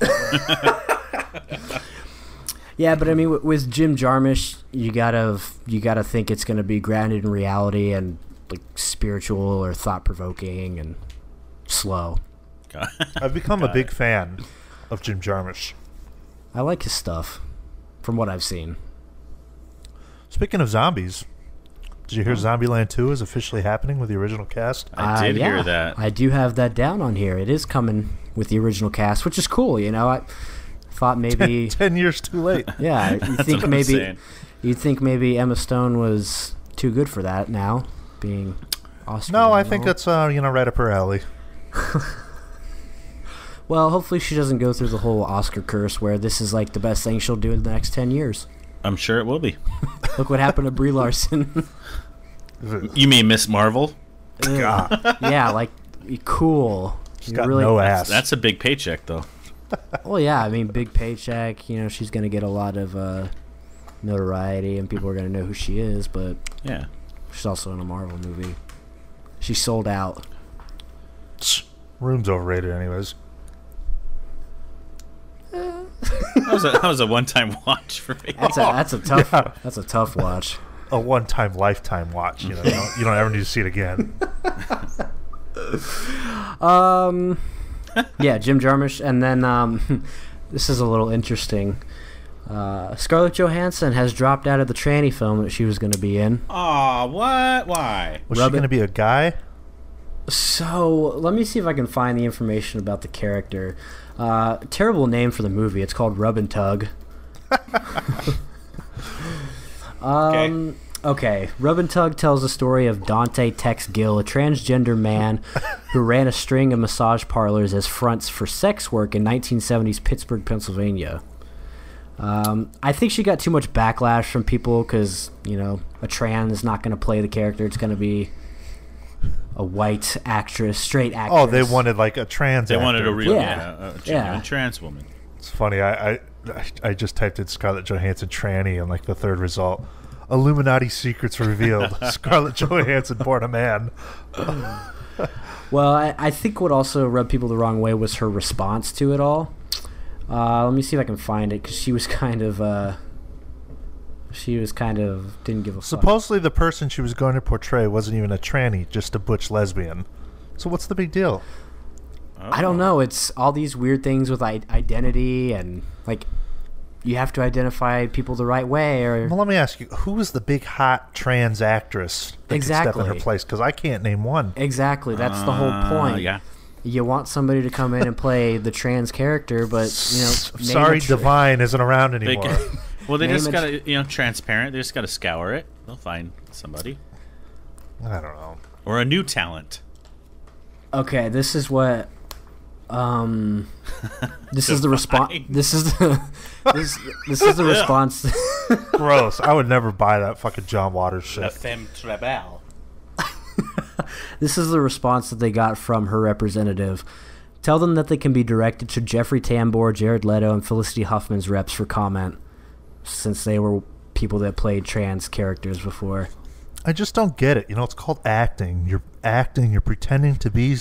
Yeah, but I mean, with Jim Jarmusch, you gotta think it's gonna be grounded in reality and like spiritual or thought provoking and slow.
I've become a big fan of Jim Jarmusch.
I like his stuff, from what I've seen.
Speaking of zombies, did you hear Zombieland 2 is officially happening with the original cast?
I did hear that.
I do have that down on here. It is coming with the original cast, which is cool. You know, I thought maybe
10 years too late.
Yeah, you'd think maybe Emma Stone was too good for that now, being Oscar.
No, I think that's right up her alley.
Well, hopefully she doesn't go through the whole Oscar curse where this is like the best thing she'll do in the next 10 years.
I'm sure it will be.
Look what happened to Brie Larson.
You mean Miss Marvel?
Yeah, like, cool.
She's got no ass.
That's a big paycheck, though.
Well, yeah, I mean, big paycheck. You know, she's going to get a lot of notoriety, and people are going to know who she is, but
yeah,
she's also in a Marvel movie. She sold out.
Room's overrated anyways.
That was a one-time watch for me.
That's a tough watch.
A one-time lifetime watch. You don't ever need to see it again.
Yeah, Jim Jarmusch, and then this is a little interesting. Scarlett Johansson has dropped out of the tranny film that she was going to be in.
Aw, what? Why?
Was she going to be a guy?
So, let me see if I can find the information about the character. Terrible name for the movie. It's called Rub and Tug. Okay. Rub and Tug tells the story of Dante Tex Gill, a transgender man who ran a string of massage parlors as fronts for sex work in 1970s Pittsburgh, Pennsylvania. I think she got too much backlash from people because, a trans is not going to play the character. It's going to be a white actress, straight actress.
Oh, they wanted like a trans actor.
They wanted a real a genuine trans woman.
It's funny. I just typed in Scarlett Johansson tranny and like the third result. Illuminati secrets revealed. Scarlett Johansson born a man.
Well, I think what also rubbed people the wrong way was her response to it all. Let me see if I can find it because she was kind of didn't give a fuck.
Supposedly the person she was going to portray wasn't even a tranny, just a butch lesbian. So what's the big deal?
I don't know. It's all these weird things with identity and like you have to identify people the right way.
Well, let me ask you, who is the big hot trans actress that can step in her place? Because I can't name one.
Exactly. That's the whole point.
Yeah.
You want somebody to come in and play the trans character, but
sorry, Divine isn't around anymore.
Well, they just gotta, transparent. They just gotta scour it. They'll find somebody.
I don't know.
Or a new talent.
Okay, this is what. This is the response. This is the response.
Gross. I would never buy that fucking John Waters shit.
La femme trebelle.
This is the response that they got from her representative. Tell them that they can be directed to Jeffrey Tambor, Jared Leto, and Felicity Huffman's reps for comment, since they were people that played trans characters before.
I just don't get it. It's called acting. You're acting. You're pretending to be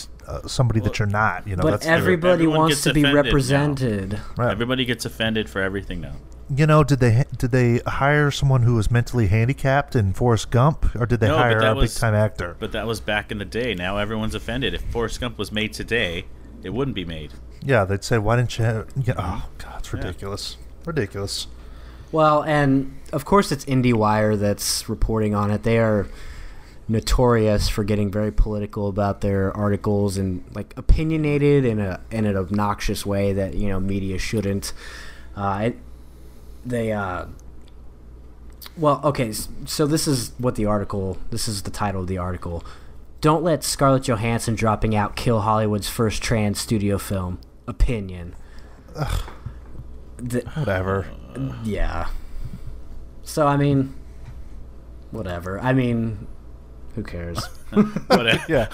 somebody that you're not.
But everybody wants to be represented.
Right.
Everybody gets offended for everything now.
Did they hire someone who was mentally handicapped in Forrest Gump, or did they hire a big-time actor?
But that was back in the day. Now everyone's offended. If Forrest Gump was made today, it wouldn't be made.
Yeah, they'd say, "Why didn't you?" Oh God, it's ridiculous. Yeah. Ridiculous.
Well, and of course it's IndieWire that's reporting on it. They are notorious for getting very political about their articles and like opinionated in an obnoxious way that media shouldn't. Well, okay, so this is the title of the article. Don't let Scarlett Johansson dropping out kill Hollywood's first trans studio film. Opinion.
Whatever.
Yeah. So I mean, whatever. I mean, who cares?
Whatever.
Yeah.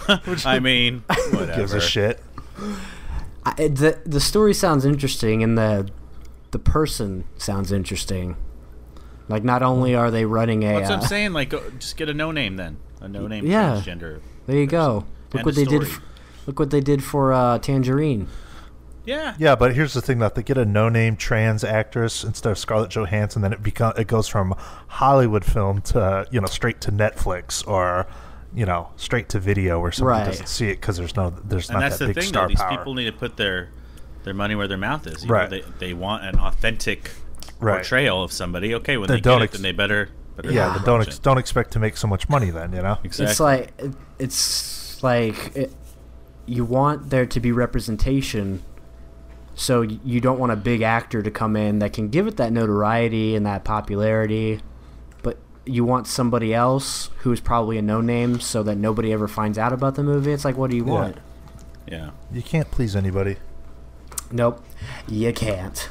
I mean, whatever.
Gives a shit.
The story sounds interesting, and the person sounds interesting. Like, not only are they running a...
That's what I'm saying. Like, just get a no-name then. A no-name transgender.
There you go. Look what they did. Look what they did for Tangerine.
Yeah.
Yeah, but here's the thing: that they get a no-name trans actress instead of Scarlett Johansson, then it goes from Hollywood film to straight to Netflix or straight to video where somebody doesn't see it because there's not that big star power.
And that's the thing, though. These people need to put their money where their mouth is.
Right.
They want an authentic portrayal of somebody. Okay, when they get it, then they better
yeah. Don't expect to make so much money then.
Exactly.
It's like you want there to be representation. So you don't want a big actor to come in that can give it that notoriety and that popularity, but you want somebody else who is probably a no-name so that nobody ever finds out about the movie. It's like, what do you want?
Yeah.
You can't please anybody.
Nope, you can't.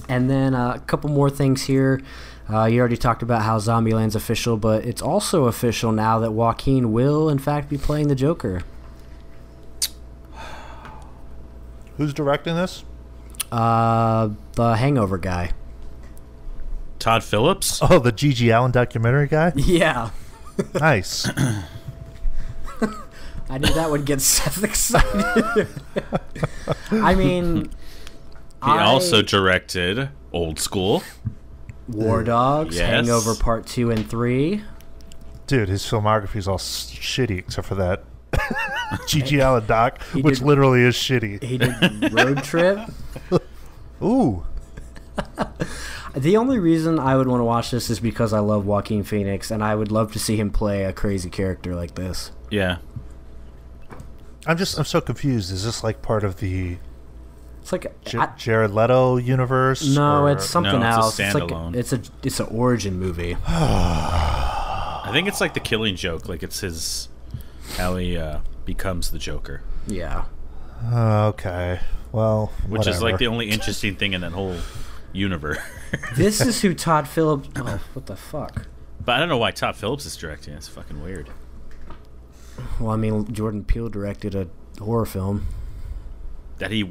And then a couple more things here. You already talked about how Zombieland's official, but it's also official now that Joaquin will, in fact, be playing the Joker.
Who's directing this?
The Hangover guy.
Todd Phillips?
Oh, the G.G. Allen documentary guy?
Yeah.
Nice.
I knew that would get Seth excited. I mean...
He also directed Old School.
War Dogs,
Yes.
Hangover Part 2 and 3.
Dude, his filmography's all shitty except for that G.G. Allen doc,
He
which
did-
literally is shitty.
He did Road Trip.
Ooh.
The only reason I would want to watch this is because I love Joaquin Phoenix, and I would love to see him play a crazy character like this.
Yeah.
I'm so confused. Is this like part of the
It's like
Jared Leto universe?
no,
or-
it's something
No, it's a
else.
standalone.
It's an origin movie.
I think it's like the Killing Joke. Like, it's how he becomes the Joker.
Yeah.
Okay. Well,
Which is like
whatever.
the only interesting thing in that whole universe.
This is who Todd Phillips... Oh, what the fuck?
But I don't know why Todd Phillips is directing. It's fucking weird.
Well, I mean, Jordan Peele directed a horror film.
That he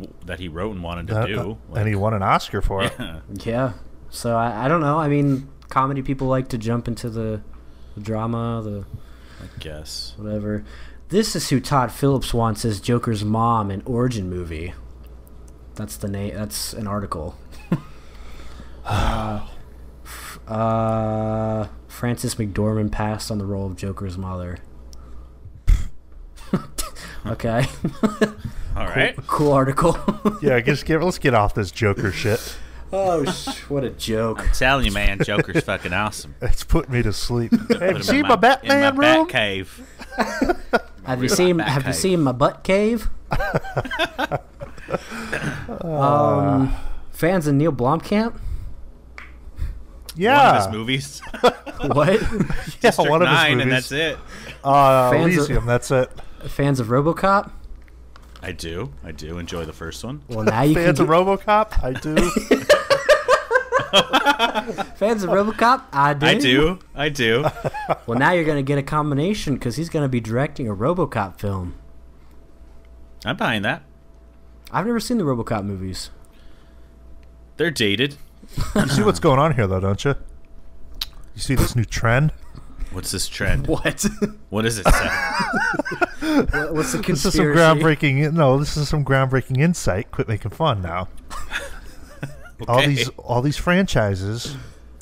wrote and wanted to do.
and he won an Oscar for it.
Yeah.
Yeah. So I don't know. I mean, comedy people like to jump into the drama, the
I guess.
whatever. This is who Todd Phillips wants as Joker's mom in origin movie. That's the name. That's an article. Frances McDormand passed on the role of Joker's mother. Okay.
All right.
Cool article.
Yeah, let's get off this Joker shit.
Oh, what a joke.
I'm telling you, man, Joker's fucking awesome.
It's putting me to sleep. Have
Put
you
him
seen
in
my Batman
in my
room?
Bat cave.
Have you seen my butt cave? Fans of Neill Blomkamp?
Yeah.
One of his movies.
What?
Yeah,
District
one of his
9,
movies.
and that's it.
Fans of-
Elysium, that's it.
Fans of RoboCop?
I do enjoy the first one.
Well, now you
Fans
can
of RoboCop? I do.
Fans of RoboCop?
I do.
Well, now you're going to get a combination because he's going to be directing a RoboCop film.
I'm buying that.
I've never seen the RoboCop movies.
They're dated.
You see what's going on here, though, don't you? You see this new trend?
What's this trend?
What?
What is it, Seth?
What's the conspiracy?
This is some groundbreaking. No, this is some groundbreaking insight. Quit making fun now.
Okay.
All these franchises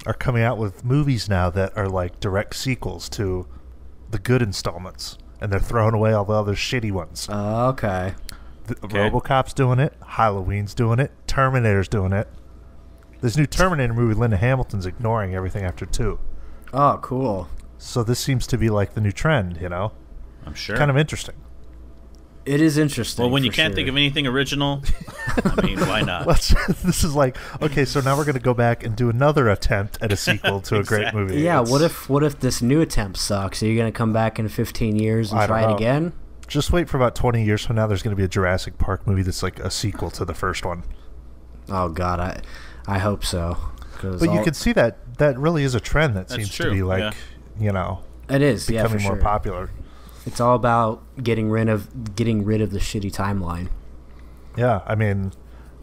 are coming out with movies now that are like direct sequels to the good installments, and they're throwing away all the other shitty ones.
Okay.
RoboCop's doing it. Halloween's doing it. Terminator's doing it. This new Terminator movie, Linda Hamilton's ignoring everything after 2.
Oh, cool.
So this seems to be like the new trend, you know?
I'm sure.
Kind of interesting.
It is interesting.
Well, when you can't think of anything original, I mean, why not?
This is like, okay, so now we're going to go back and do another attempt at a sequel to a great
Exactly.
movie.
Yeah,
It's-
what if this new attempt sucks? Are you going to come back in 15 years and
I don't
try it
know.
again?
Just wait for about 20 years from now. There's going to be a Jurassic Park movie that's like a sequel to the first one.
Oh, God. I hope so.
But you can see that really is a trend that seems to be like,
it is
becoming more popular.
It's all about getting rid of the shitty timeline.
Yeah, I mean,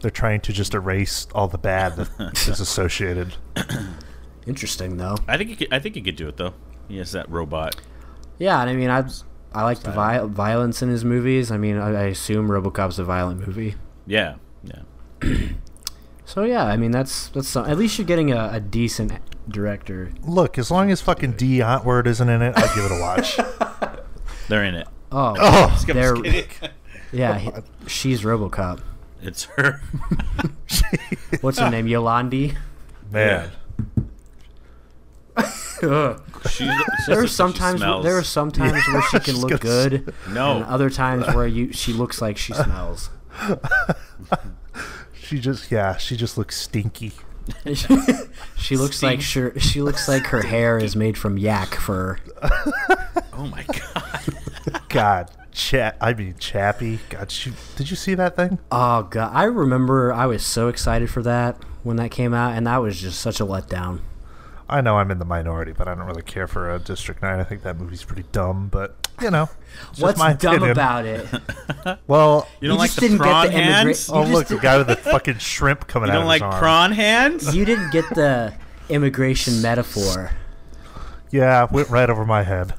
they're trying to just erase all the bad that is associated.
Interesting, though.
I think he could do it though. He has that robot.
Yeah, and I mean, I like the violence in his movies. I mean, I assume RoboCop's a violent movie.
Yeah.
So yeah, I mean that's at least you're getting a decent director.
Look, as long as fucking D. Antwoord isn't in it, I'd give it a watch.
They're in it.
Oh, they're yeah. She's RoboCop.
It's her.
What's her name? Yolandi.
Man.
There are sometimes where she can look good.
No.
And other times where she looks like she smells.
She just looks stinky.
She looks like her hair is made from yak fur.
Oh my
God,
god.
Chappie. God, did you see that thing?
Oh god, I remember I was so excited for that when that came out, and that was just such a letdown.
I know I'm in the minority, but I don't really care for District 9. I think that movie's pretty dumb, but
what's dumb about it?
Well,
you don't like the prawn hands?
Oh, look, the guy with the fucking shrimp coming out of his arm.
You don't like prawn hands?
You didn't get the immigration metaphor.
Yeah, it went right over my head.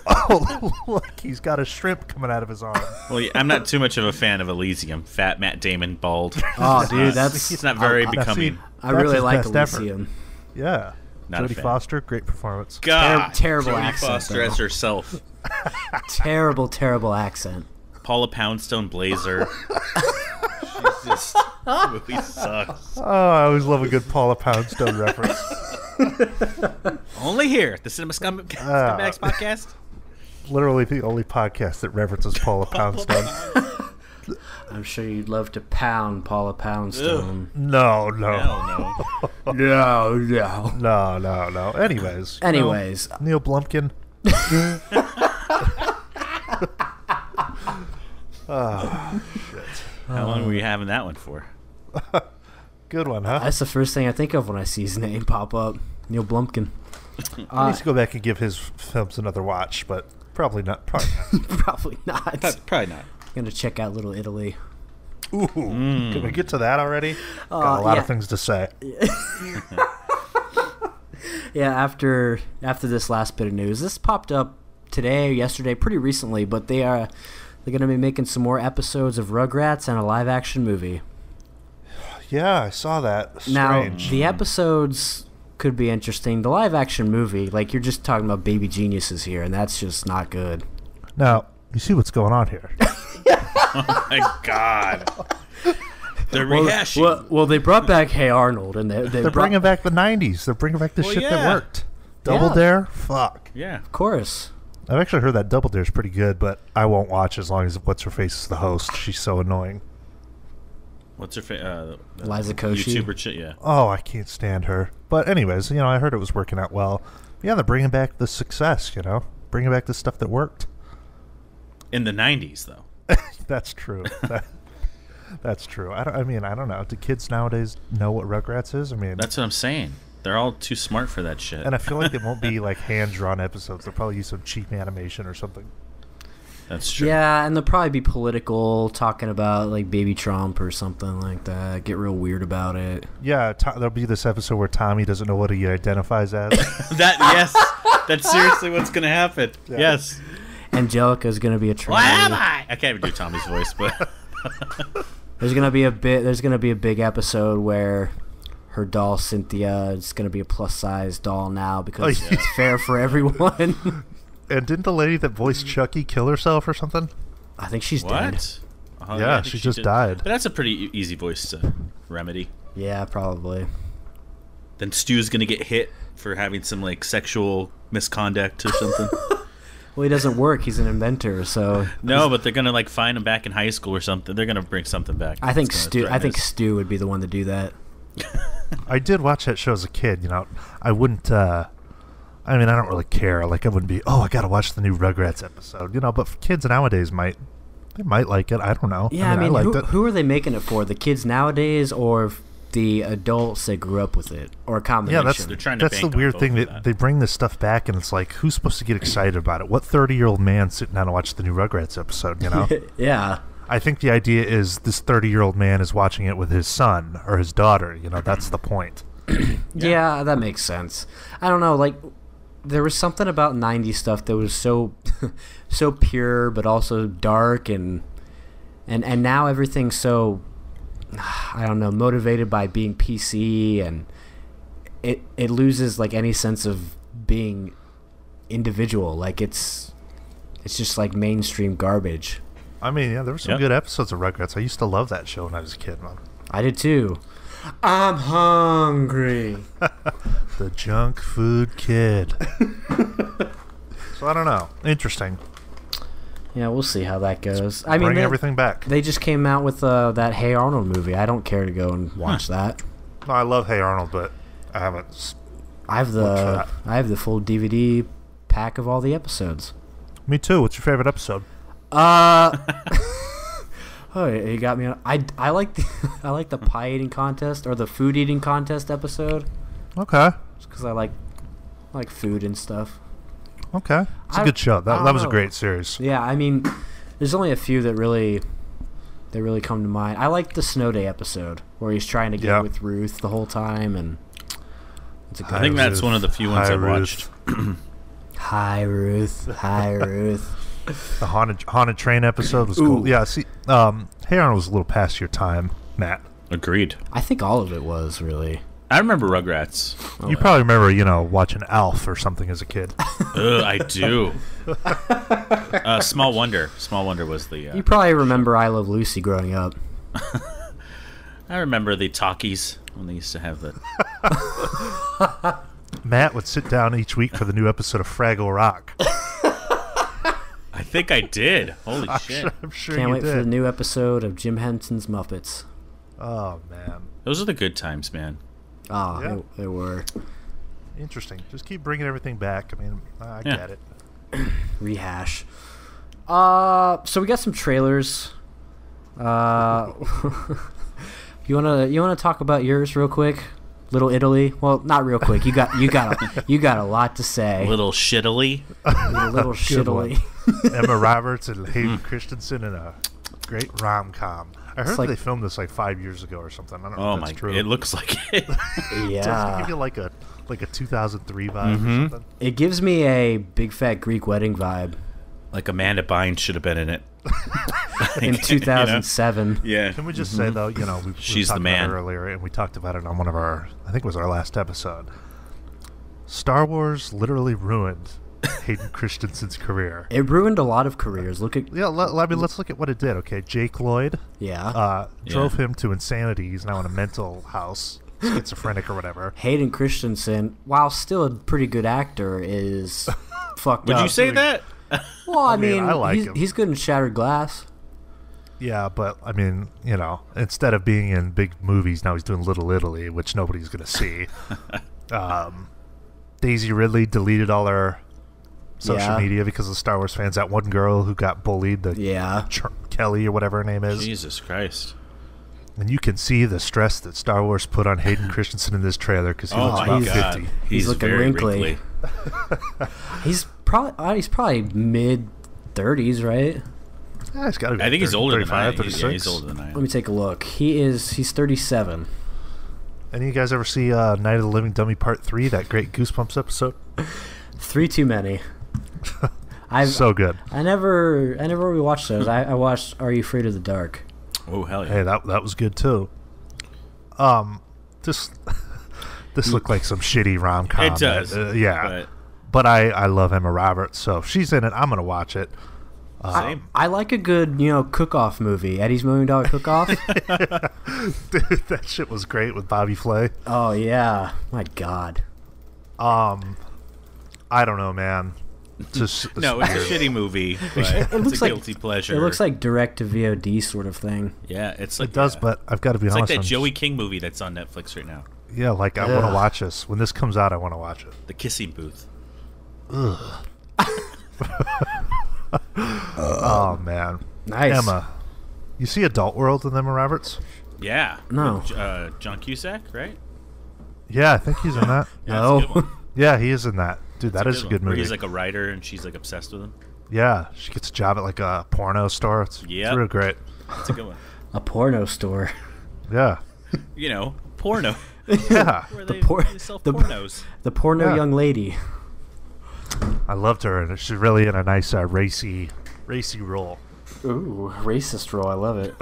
Oh, look, he's got a shrimp coming out of his arm.
Well, yeah, I'm not too much of a fan of Elysium. Fat Matt Damon, bald.
Oh, dude,
it's not very becoming.
I really like Elysium.
Yeah. Jodie Foster, great performance.
God,
terrible
Jodie
accent.
Foster as herself.
Terrible accent.
Paula Poundstone Blazer. She's just movie sucks.
Oh, I always love a good Paula Poundstone reference.
Only here at the Cinema Scumbags podcast.
Literally the only podcast that references Paula Poundstone.
I'm sure you'd love to pound Paula Poundstone.
No.
No.
Anyways. Neill Blomkamp. Oh, shit.
How long were you having that one for?
Good one, huh?
That's the first thing I think of when I see his name pop up. Neill Blomkamp.
I need to go back and give his films another watch, but probably not.
Probably not.
Probably not.
Gonna check out Little Italy.
Ooh, can we get to that already? Got a lot of things to say.
Yeah, after this last bit of news, this popped up today or yesterday, pretty recently, but they're gonna be making some more episodes of Rugrats and a live action movie.
Yeah, I saw that. Strange.
Now the episodes could be interesting. The live action movie, like you're just talking about baby geniuses here, and that's just not good.
Now you see what's going on here.
Oh my god. They're rehashing.
Well, they brought back Hey Arnold, and they're
bringing back the 90s. They're bringing back the shit that worked. Double Dare? Fuck.
Yeah.
Of course.
I've actually heard that Double Dare is pretty good, but I won't watch as long as What's-Her-Face is the host. She's so annoying.
What's her face?
Liza Koshy.
YouTuber chick, yeah.
Oh, I can't stand her. But anyways, I heard it was working out well. Yeah, they're bringing back the success, bringing back the stuff that worked.
In the 90s, though.
That's true. That's true. I don't know. Do kids nowadays know what Rugrats is?
That's what I'm saying. They're all too smart for that shit.
And I feel like it won't be like hand-drawn episodes. They'll probably use some cheap animation or something.
That's true.
Yeah, and they'll probably be political, talking about like baby Trump or something like that. Get real weird about it.
Yeah, there'll be this episode where Tommy doesn't know what he identifies as.
Yes, that's seriously what's gonna happen. Yeah. Yes.
Angelica's gonna be a tranny.
What am I? I can't even do Tommy's voice, but
there's gonna be a big episode where her doll Cynthia is gonna be a plus size doll now because it's fair for everyone.
And didn't the lady that voiced Chucky kill herself or something?
I think she's dead.
Oh,
yeah, she just died.
But that's a pretty easy voice to remedy.
Yeah, probably.
Then Stu's gonna get hit for having some like sexual misconduct or something.
Well, he doesn't work. He's an inventor, so
no. But they're gonna like find him back in high school or something. They're gonna bring something back.
I think Stu would be the one to do that.
I did watch that show as a kid. I wouldn't. I don't really care. Like, I wouldn't be, I gotta watch the new Rugrats episode. But kids nowadays might like it. I don't know.
Yeah, I mean, who are they making it for? The kids nowadays or the adults that grew up with it, or a combination.
Yeah,
They're trying to
that's the
bank on
weird
both
thing.
of that.
They bring this stuff back, and it's like, who's supposed to get excited about it? What 30-year-old man sitting down to watch the new Rugrats episode, you know?
Yeah.
I think the idea is this 30-year-old man is watching it with his son or his daughter. You know, that's the point.
Yeah, that makes sense. I don't know, like, there was something about 90s stuff that was so so pure, but also dark, and now everything's so, I don't know, motivated by being PC, and it loses, like, any sense of being individual. Like, it's just, like, mainstream garbage.
I mean, yeah, there were some good episodes of Rugrats. I used to love that show when I was a kid, man.
I did too. I'm hungry.
The junk food kid. So I don't know. Interesting.
Yeah, we'll see how that goes. I mean,
bring everything back.
They just came out with that Hey Arnold movie. I don't care to go and watch that.
No, I love Hey Arnold, but I haven't.
I have the full DVD pack of all the episodes.
Me too. What's your favorite episode?
Oh, you got me on. I like the pie eating contest, or the food eating contest episode.
Okay.
Just because I like food and stuff.
Okay. It's a good show. That was a great series.
Yeah, I mean, there's only a few that really come to mind. I like the Snow Day episode where he's trying to get with Ruth the whole time, and it's a good.
I think that's one of the few ones I watched.
Hi Ruth. Hi Ruth.
The haunted train episode was cool. Yeah, see, Hey Arnold was a little past your time, Matt.
Agreed.
I think all of it was, really.
I remember Rugrats.
You probably remember, watching Alf or something as a kid.
I do. Small Wonder. Small Wonder was the...
You probably remember I Love Lucy growing up.
I remember the talkies when they used to have the...
Matt would sit down each week for the new episode of Fraggle Rock.
I think I did. Holy shit.
I'm sure
Can't
you
wait
did.
for the new episode of Jim Henson's Muppets.
Oh, man.
Those are the good times, man.
Oh,
Yeah.
they were.
Interesting. Just keep bringing everything back. I mean, I get it.
Rehash. So we got some trailers. You wanna talk about yours real quick? Little Italy. Well, not real quick. You got a lot to say.
Little shittily.
Little shittily.
Emma Roberts and Hayden Christensen in a great rom-com. I heard
like,
they filmed this like 5 years ago or something. I don't know
Oh
if
my!
that's true.
It looks like it.
Doesn't it
Yeah.
give you like a 2003 vibe or something?
It gives me a big fat Greek wedding vibe.
Like Amanda Bynes should have been in it.
In 2007.
Yeah.
Can we just say though, we
She's
talked
the man.
about it earlier, and we talked about it on one of our, I think it was our last episode. Star Wars literally ruined Hayden Christensen's career.
It ruined a lot of careers. Look at
Let's look at what it did. Okay, Jake Lloyd drove him to insanity. He's now in a mental house, schizophrenic or whatever.
Hayden Christensen, while still a pretty good actor, is fucked up.
Would you say that?
Well, I mean,
I like him.
He's good in Shattered Glass.
Yeah, but I mean, instead of being in big movies, now he's doing Little Italy, which nobody's going to see. Daisy Ridley deleted all her social media because of Star Wars fans. That one girl who got bullied, Kelly or whatever her name is.
Jesus Christ.
And you can see the stress that Star Wars put on Hayden Christensen in this trailer because he looks about 50.
He's looking
very
wrinkly. He's probably mid 30s, right?
Yeah, he's got to be.
I think he's older than I am.
36.
Yeah, he's older than I am.
Let me take a look. He's 37.
Any of you guys ever see Night of the Living Dummy Part 3, that great Goosebumps episode?
3 too many.
So good.
I never rewatched those. I watched Are You Afraid of the Dark?
Oh, hell yeah.
Hey, that was good too. This looked like some shitty rom-com.
It does.
But I love Emma Roberts, so if she's in it, I'm gonna watch it.
Same.
I like a good, cook-off movie. Eddie's $1 Million Cook-Off.
Dude, that shit was great with Bobby Flay.
Oh yeah, my God.
I don't know, man.
No, it's a shitty movie, but it's a guilty pleasure.
It looks like direct-to-VOD sort of thing.
Yeah, it's like
it does, but I've got to be honest.
It's like that Joey King movie that's on Netflix right now.
Yeah, like I want to watch this. When this comes out, I want to watch it.
The Kissing Booth.
Ugh. Oh man,
Nice.
Emma, you see Adult World with Emma Roberts?
Yeah.
No.
John Cusack, right?
Yeah, I think he's in that.
Yeah, that's a good
No.
one.
Yeah, he is in that. Dude, that is a good
Where
movie.
he's like a writer and she's like obsessed with him.
Yeah, she gets a job at like a porno store. It's real great.
That's a good one.
A porno store.
Yeah.
You know, porno.
Yeah.
Where
The
they sell
the-
pornos.
The porno
Yeah.
young lady.
I loved her, and she's really in a nice racy role.
Ooh, racist role. I love it.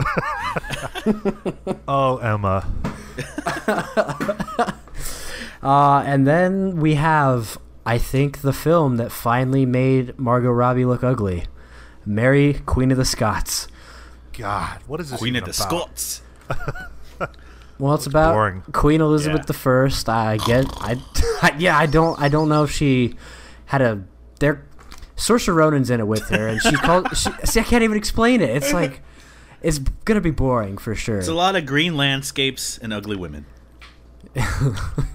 Oh, Emma.
And then we have, I think, the film that finally made Margot Robbie look ugly. Mary, Queen of the Scots.
God, what is this
Queen of
even
the
about?
Scots.
Well, it's about
boring.
Queen Elizabeth
Yeah.
I. I don't know if she had a. Saoirse Ronan's in it with her, and she called. See, I can't even explain it. It's like, it's gonna be boring for sure.
It's a lot of green landscapes and ugly women.
I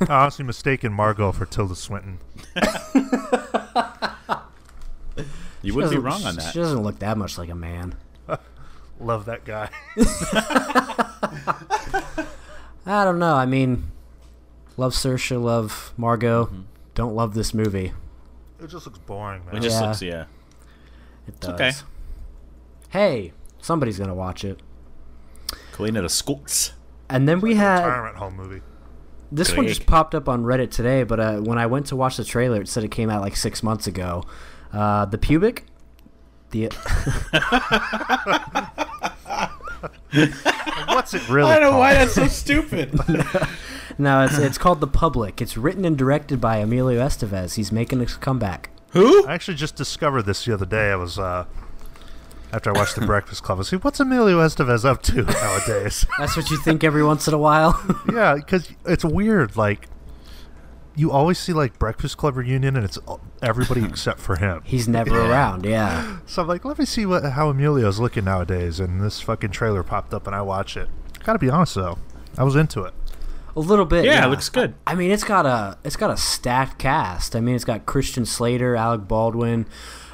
honestly mistaken Margot for Tilda Swinton.
You wouldn't be wrong on
She
that.
doesn't look that much like a man.
Love that guy.
I don't know. I mean, love Saoirse, love Margot.
Mm-hmm.
Don't love this movie.
It just looks boring, man.
It just
Yeah.
looks, yeah.
It does.
okay.
Hey, somebody's gonna watch it.
Queen of the Scots.
And then we had
Retirement home movie.
this one just
Greg.
popped up on Reddit today, but when I went to watch the trailer, it said it came out like 6 months ago. The pubic,
What's it really
I don't know
called?
why that's so stupid.
no, it's called The Public. It's written and directed by Emilio Estevez. He's making a comeback.
Who?
I actually just discovered this the other day. I was after I watched The Breakfast Club. I was like, what's Emilio Estevez up to nowadays?
That's what you think every once in a while.
Yeah, because it's weird. Like, you always see like Breakfast Club reunion, and it's everybody except for him.
He's never around. Yeah.
So I'm like, let me see how Emilio's looking nowadays. And this fucking trailer popped up, and I watch it. Gotta be honest though, I was into it.
A little bit.
Yeah, it looks good.
I mean, it's got a stacked cast. I mean, it's got Christian Slater, Alec Baldwin,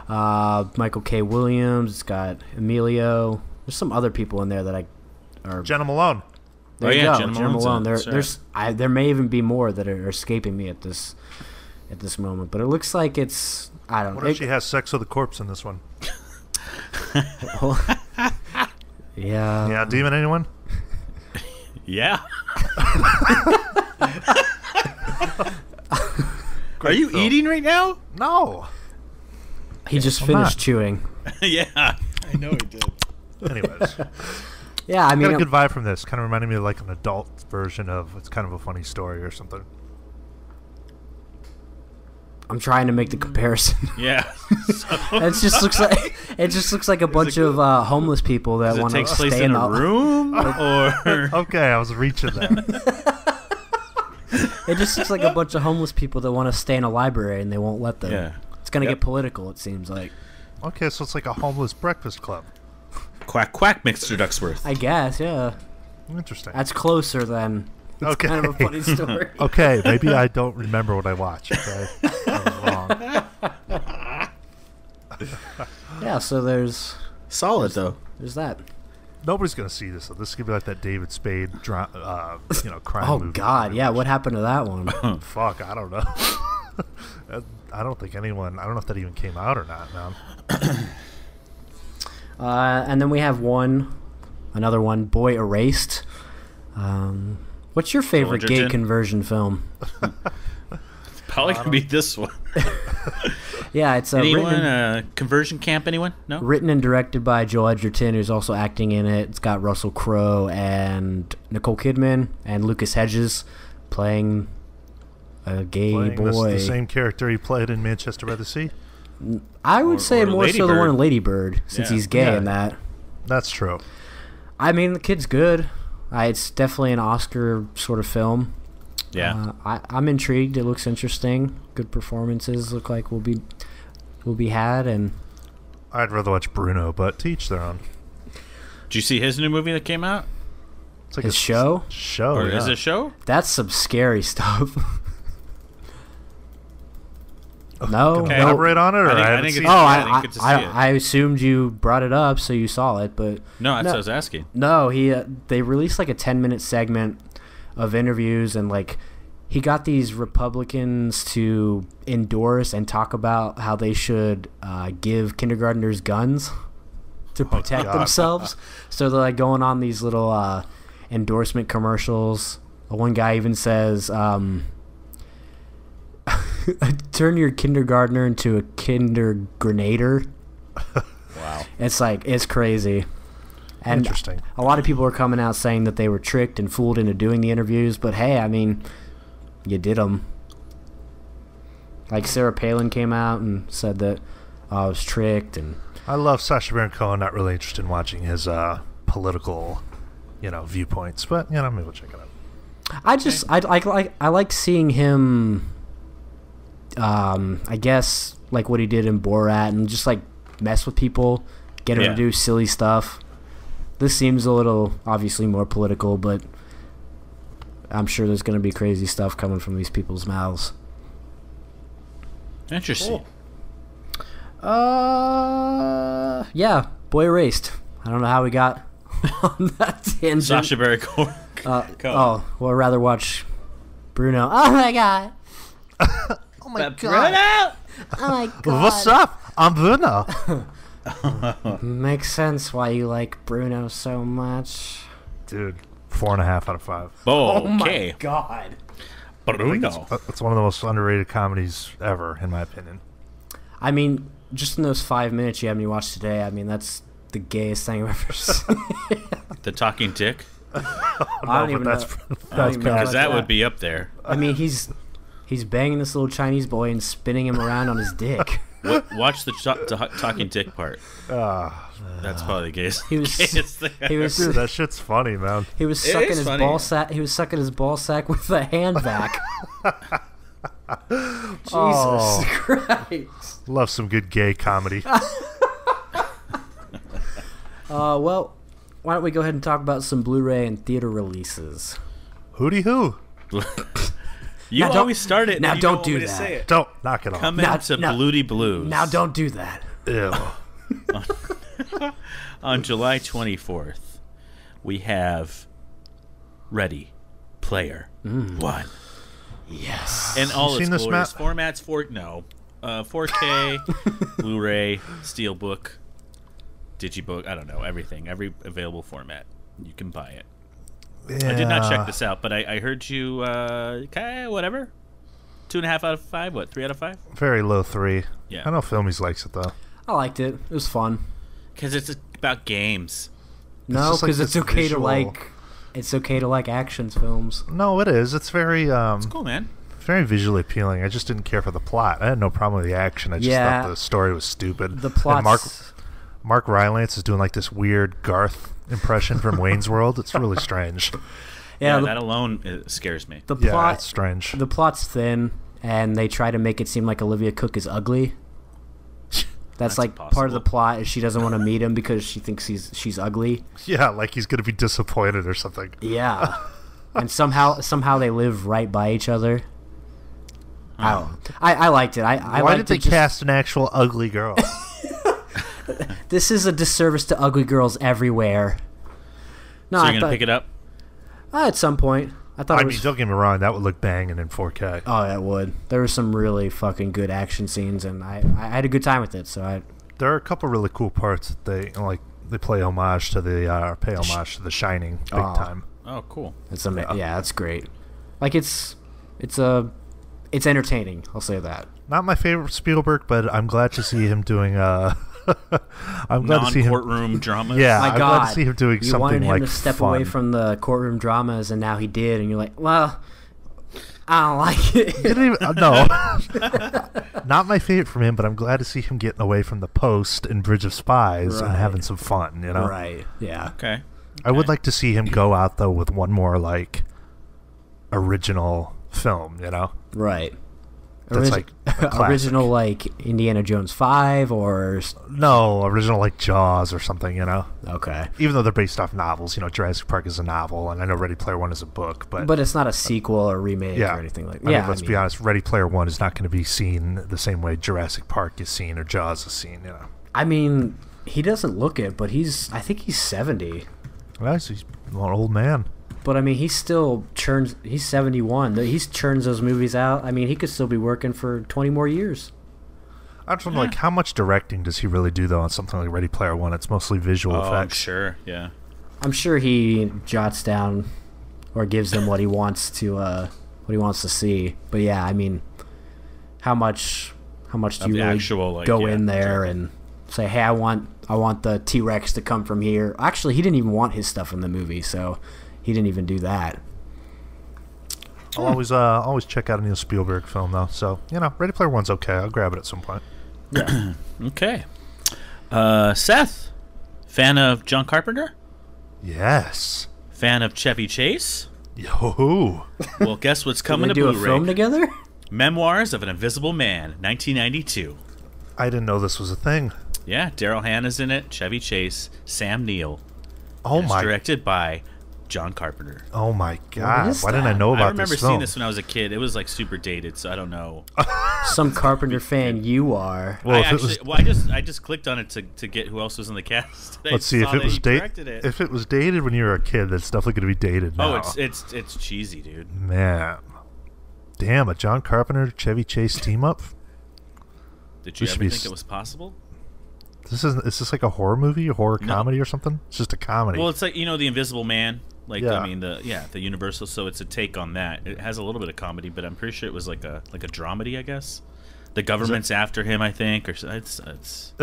Michael K. Williams. It's got Emilio. There's some other people in there that are.
Jenna Malone.
There you go,
Jenna
Jenna
Malone's
Malone.
in it,
There may even be more that are escaping me at this moment. But it looks like it's. I don't know.
What if she has sex with a corpse in this one?
Yeah.
Yeah, demon anyone?
Yeah. Are you
film.
eating right now?
No.
He just
I'm
finished
not.
chewing.
Yeah. I know he did.
Anyways,
Yeah, I
I
mean,
got a good vibe from this. Kind of reminded me of like an adult version of It's Kind of a Funny Story or something.
I'm trying to make the comparison.
Yeah.
It just looks like a bunch of homeless people that
Does it
want to
take place
stay
in
in
a
the
room or?
Okay, I was reaching there.
It just looks like a bunch of homeless people that want to stay in a library and they won't let them.
Yeah.
It's gonna
Yep.
get political. It seems like.
Okay, so it's like a homeless breakfast club.
Quack quack, Mr. Ducksworth.
I guess, yeah.
Interesting.
That's closer than. It's
Okay.
kind of a funny story.
Okay, maybe I don't remember what I watched. Okay, I was wrong.
Yeah. So there's
Though.
that.
Nobody's gonna see this. Though. This is gonna be like that David Spade, crime
Oh
movie.
God, yeah. What happened to that one?
Fuck, I don't know. I don't think anyone. I don't know if that even came out or not, man.
And then we have another one, Boy Erased. What's your favorite gay
Edgerton?
conversion film?
Probably gonna be this one.
Yeah, it's
Anyone? Conversion camp? Anyone? No.
written and directed by Joel Edgerton, who's also acting in it. It's got Russell Crowe and Nicole Kidman and Lucas Hedges playing a gay
Playing
boy.
the same character he played in Manchester by the Sea.
I would say
or
more
Lady
so the one
Bird.
in Lady Bird, since
Yeah.
he's gay
Yeah.
in that.
That's true.
I mean, the kid's good. It's definitely an Oscar sort of film.
Yeah.
I'm intrigued. It looks interesting. Good performances look like will be had, and
I'd rather watch Bruno, but to each their own.
Did you see his new movie that came out?
It's like
his show.
Show.
Or
yeah.
is it a show?
That's some scary stuff. No.
Can you elaborate on it, or I haven't seen it?
I assumed you brought it up, so you saw it, but
no, that's what I was asking.
No, they released like a 10-minute segment of interviews, and like he got these Republicans to endorse and talk about how they should give kindergartners guns to protect themselves. So they're like going on these little endorsement commercials. One guy even says, turn your kindergartner into a kindergrenader.
Wow.
It's crazy. And
interesting.
A lot of people are coming out saying that they were tricked and fooled into doing the interviews, but hey, I mean, you did them. Like Sarah Palin came out and said that I was tricked, and
I love Sacha Baron Cohen. Not really interested in watching his political, viewpoints, but maybe we'll check it out.
I like seeing him. I guess like what he did in Borat, and just like mess with people, get him to do silly stuff. This seems a little obviously more political, but I'm sure there's going to be crazy stuff coming from these people's mouths.
Interesting.
Cool. Yeah, Boy Erased. I don't know how we got on that tangent.
Sacha Baron Cohen.
Well, I'd rather watch Bruno. Oh my god.
Oh my god.
Bruno!
Oh my god.
What's up? I'm Bruno.
Makes sense why you like Bruno so much.
Dude, 4.5 out of 5.
Oh my god.
Bruno.
It's one of the most underrated comedies ever, in my opinion.
I mean, just in those 5 minutes you had me watch today, I mean, that's the gayest thing I've ever seen.
The talking dick?
I don't even know.
That's
Because that would be up there.
I mean, he's banging this little Chinese boy and spinning him around on his dick.
Watch the talking dick part. That's probably the gayest. Gayest thing
Dude, that shit's funny, man.
He was sucking his ball sack. He was sucking his ball sack with a hand vac. Jesus Christ!
Love some good gay comedy.
Well, why don't we go ahead and talk about some Blu-ray and theater releases?
Hooty hoo!
You always start it.
Now don't do that.
Don't knock it off.
Come into Bloody Blues.
Now don't do that.
Ew.
On July 24th, we have Ready Player One.
Yes.
And all
You
its
seen this,
glorious
Matt?
formats, 4K, Blu-ray, Steelbook, Digibook, I don't know, everything. Every available format. You can buy it.
Yeah.
I did not check this out, but I heard you, whatever. 2.5 out of 5? What, 3 out of 5?
Very low 3.
Yeah.
I know Filmies likes it, though.
I liked it. It was fun.
Because it's about games.
No,
just like
because it's
this
okay
visual-
to like. It's okay to like action films.
No, it is. It's very
It's cool, man.
very visually appealing. I just didn't care for the plot. I had no problem with the action. I just thought the story was stupid.
The plot.
Mark Rylance is doing like this weird Garth impression from Wayne's World. It's really strange.
Yeah, that alone scares me.
The plot.
It's strange.
The plot's thin, and they try to make it seem like Olivia Cook is ugly. That's like
impossible.
part of the plot is she doesn't want to meet him because she thinks she's ugly.
Yeah, like he's gonna be disappointed or something.
Yeah, and somehow they live right by each other. I liked it.
Why did they cast an actual ugly girl?
This is a disservice to ugly girls everywhere. No,
So you're going to pick it up?
At some point. I
mean, don't get me wrong, that would look banging in 4K.
Oh, it would. There were some really fucking good action scenes, and I had a good time with it. So
there are a couple really cool parts that they play homage to pay homage to The Shining big time.
Oh, cool.
Yeah, that's great. Like it's entertaining. I'll say that.
Not my favorite Spielberg, but I'm glad to see him doing I'm glad to see him
non-courtroom dramas.
Yeah,
My
I'm
God,
glad to see him doing
you
something
wanted him
like
to step
fun.
away from the courtroom dramas, and now he did, and you're like, well, I don't like it.
Didn't even, no, not my favorite from him, but I'm glad to see him getting away from The Post and Bridge of Spies and having some fun. You know,
Right? Yeah.
Okay.
I would like to see him go out though with one more like original film. You know,
Right.
That's like a
original, like Indiana Jones 5 or
no, original like Jaws or something, you know.
Okay.
Even though they're based off novels, you know, Jurassic Park is a novel, and I know Ready Player One is a book, but
it's not a sequel or remake or anything like that.
I mean, let's be honest, Ready Player One is not going to be seen the same way Jurassic Park is seen or Jaws is seen, you know.
I mean, he doesn't look it, but I think he's 70.
Well, he's an old man.
But I mean, he still churns. He's 71. He churns those movies out. I mean, he could still be working for 20 more years.
I just wonder, like, how much directing does he really do though on something like Ready Player One? It's mostly visual effects.
I'm sure, yeah.
I'm sure he jots down or gives them what he wants to see. But yeah, I mean, how much do you really
actual, like,
go in there and say, hey, I want the T-Rex to come from here? Actually, he didn't even want his stuff in the movie, so. He didn't even do that.
I'll always check out a Neil Spielberg film though. So you know, Ready Player One's okay. I'll grab it at some point.
Yeah.
Okay. Seth, fan of John Carpenter?
Yes.
Fan of Chevy Chase?
Yo.
Well, guess what's coming to
Blu-ray?
Blu-ray?
Do a film together?
Memoirs of an Invisible Man, 1992.
I didn't know this was a thing.
Yeah, Daryl Hannah's in it. Chevy Chase, Sam Neill.
Oh my!
It's directed by John Carpenter.
Oh my God! Why didn't I know about this film?
I remember seeing this when I was a kid. It was like super dated, so I don't know.
Some Carpenter fan you are.
Well,
I just clicked on it to get who else was in the cast.
Let's see if it was dated. If it was dated when you were a kid, that's definitely going to be dated now.
Oh, it's cheesy, dude.
Man, damn, a John Carpenter Chevy Chase team up.
Did you ever think it was possible?
Is this like a horror movie, a horror comedy or something? It's just a comedy.
Well, it's like, you know, The Invisible Man. Like,
yeah.
I mean, the Universal, so it's a take on that. It has a little bit of comedy, but I'm pretty sure it was like a dramedy, I guess. The government's after him, I think, or it's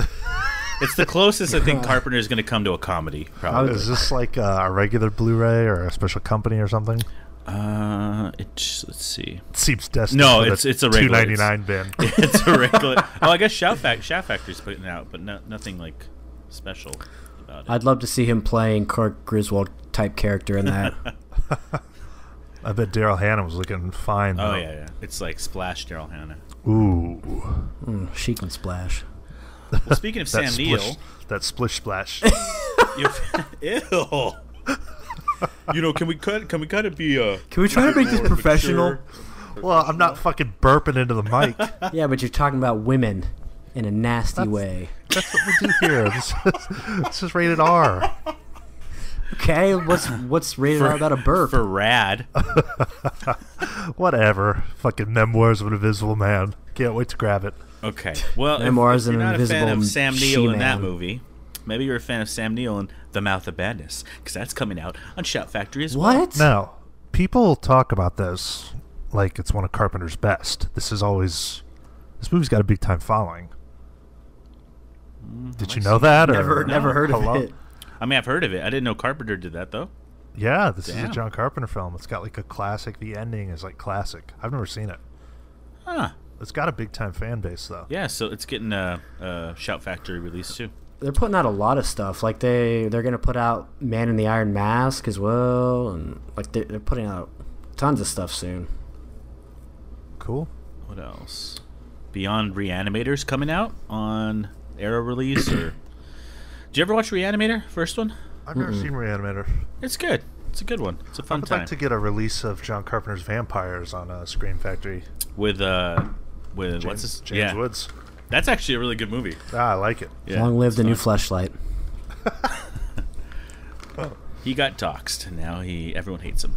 the closest I think Carpenter is going to come to a comedy. Probably.
Is this like a regular Blu-ray or a special company or something?
Let's see.
It seems destined.
No, it's a regular
$2.99 bin.
It's a regular. Oh, I guess Shout Factory's putting it out, but nothing like special about it.
I'd love to see him playing Clark Griswold type character in that.
I bet Daryl Hannah was looking fine.
Oh
though.
yeah. It's like Splash Daryl Hannah.
Ooh.
She can splash.
Well, speaking of Sam Neill,
that splish splash.
Ew. You know, can we kind of be
Can we try to make this professional?
Well, I'm not fucking burping into the mic.
Yeah, but you're talking about women in a nasty way.
That's what we do here. This is rated R.
Okay, what's rated R about a burp?
For rad.
Whatever. Fucking Memoirs of an Invisible Man. Can't wait to grab it.
Okay. Well,
Memoirs
if
of
you're
an
not a fan
Invisible
of Sam Neill in that
She-Man.
movie, maybe you're a fan of Sam Neill in The Mouth of Madness, because that's coming out on Shout Factory as well.
What?
Now, people talk about this like it's one of Carpenter's best. This movie's got a big time following. Did you know that?
Never heard of it.
I mean, I've heard of it. I didn't know Carpenter did that, though.
Yeah, this is a John Carpenter film. It's got like a classic. The ending is like classic. I've never seen it.
Huh.
It's got a big time fan base though.
Yeah, so it's getting a Shout Factory release too.
They're putting out a lot of stuff. Like they're gonna put out Man in the Iron Mask as well, and like they're putting out tons of stuff soon.
Cool.
What else? Beyond Reanimator's coming out on Arrow release. Or did you ever watch Reanimator? First one?
I've never seen Reanimator.
It's good. It's a good one. It's a fun
I'd
time.
like to get a release of John Carpenter's Vampires on Screen Factory.
With what's his?
James Woods.
That's actually a really good movie.
I like it.
Yeah,
Long live the new
fun.
Fleshlight.
He got doxxed. Now everyone hates him.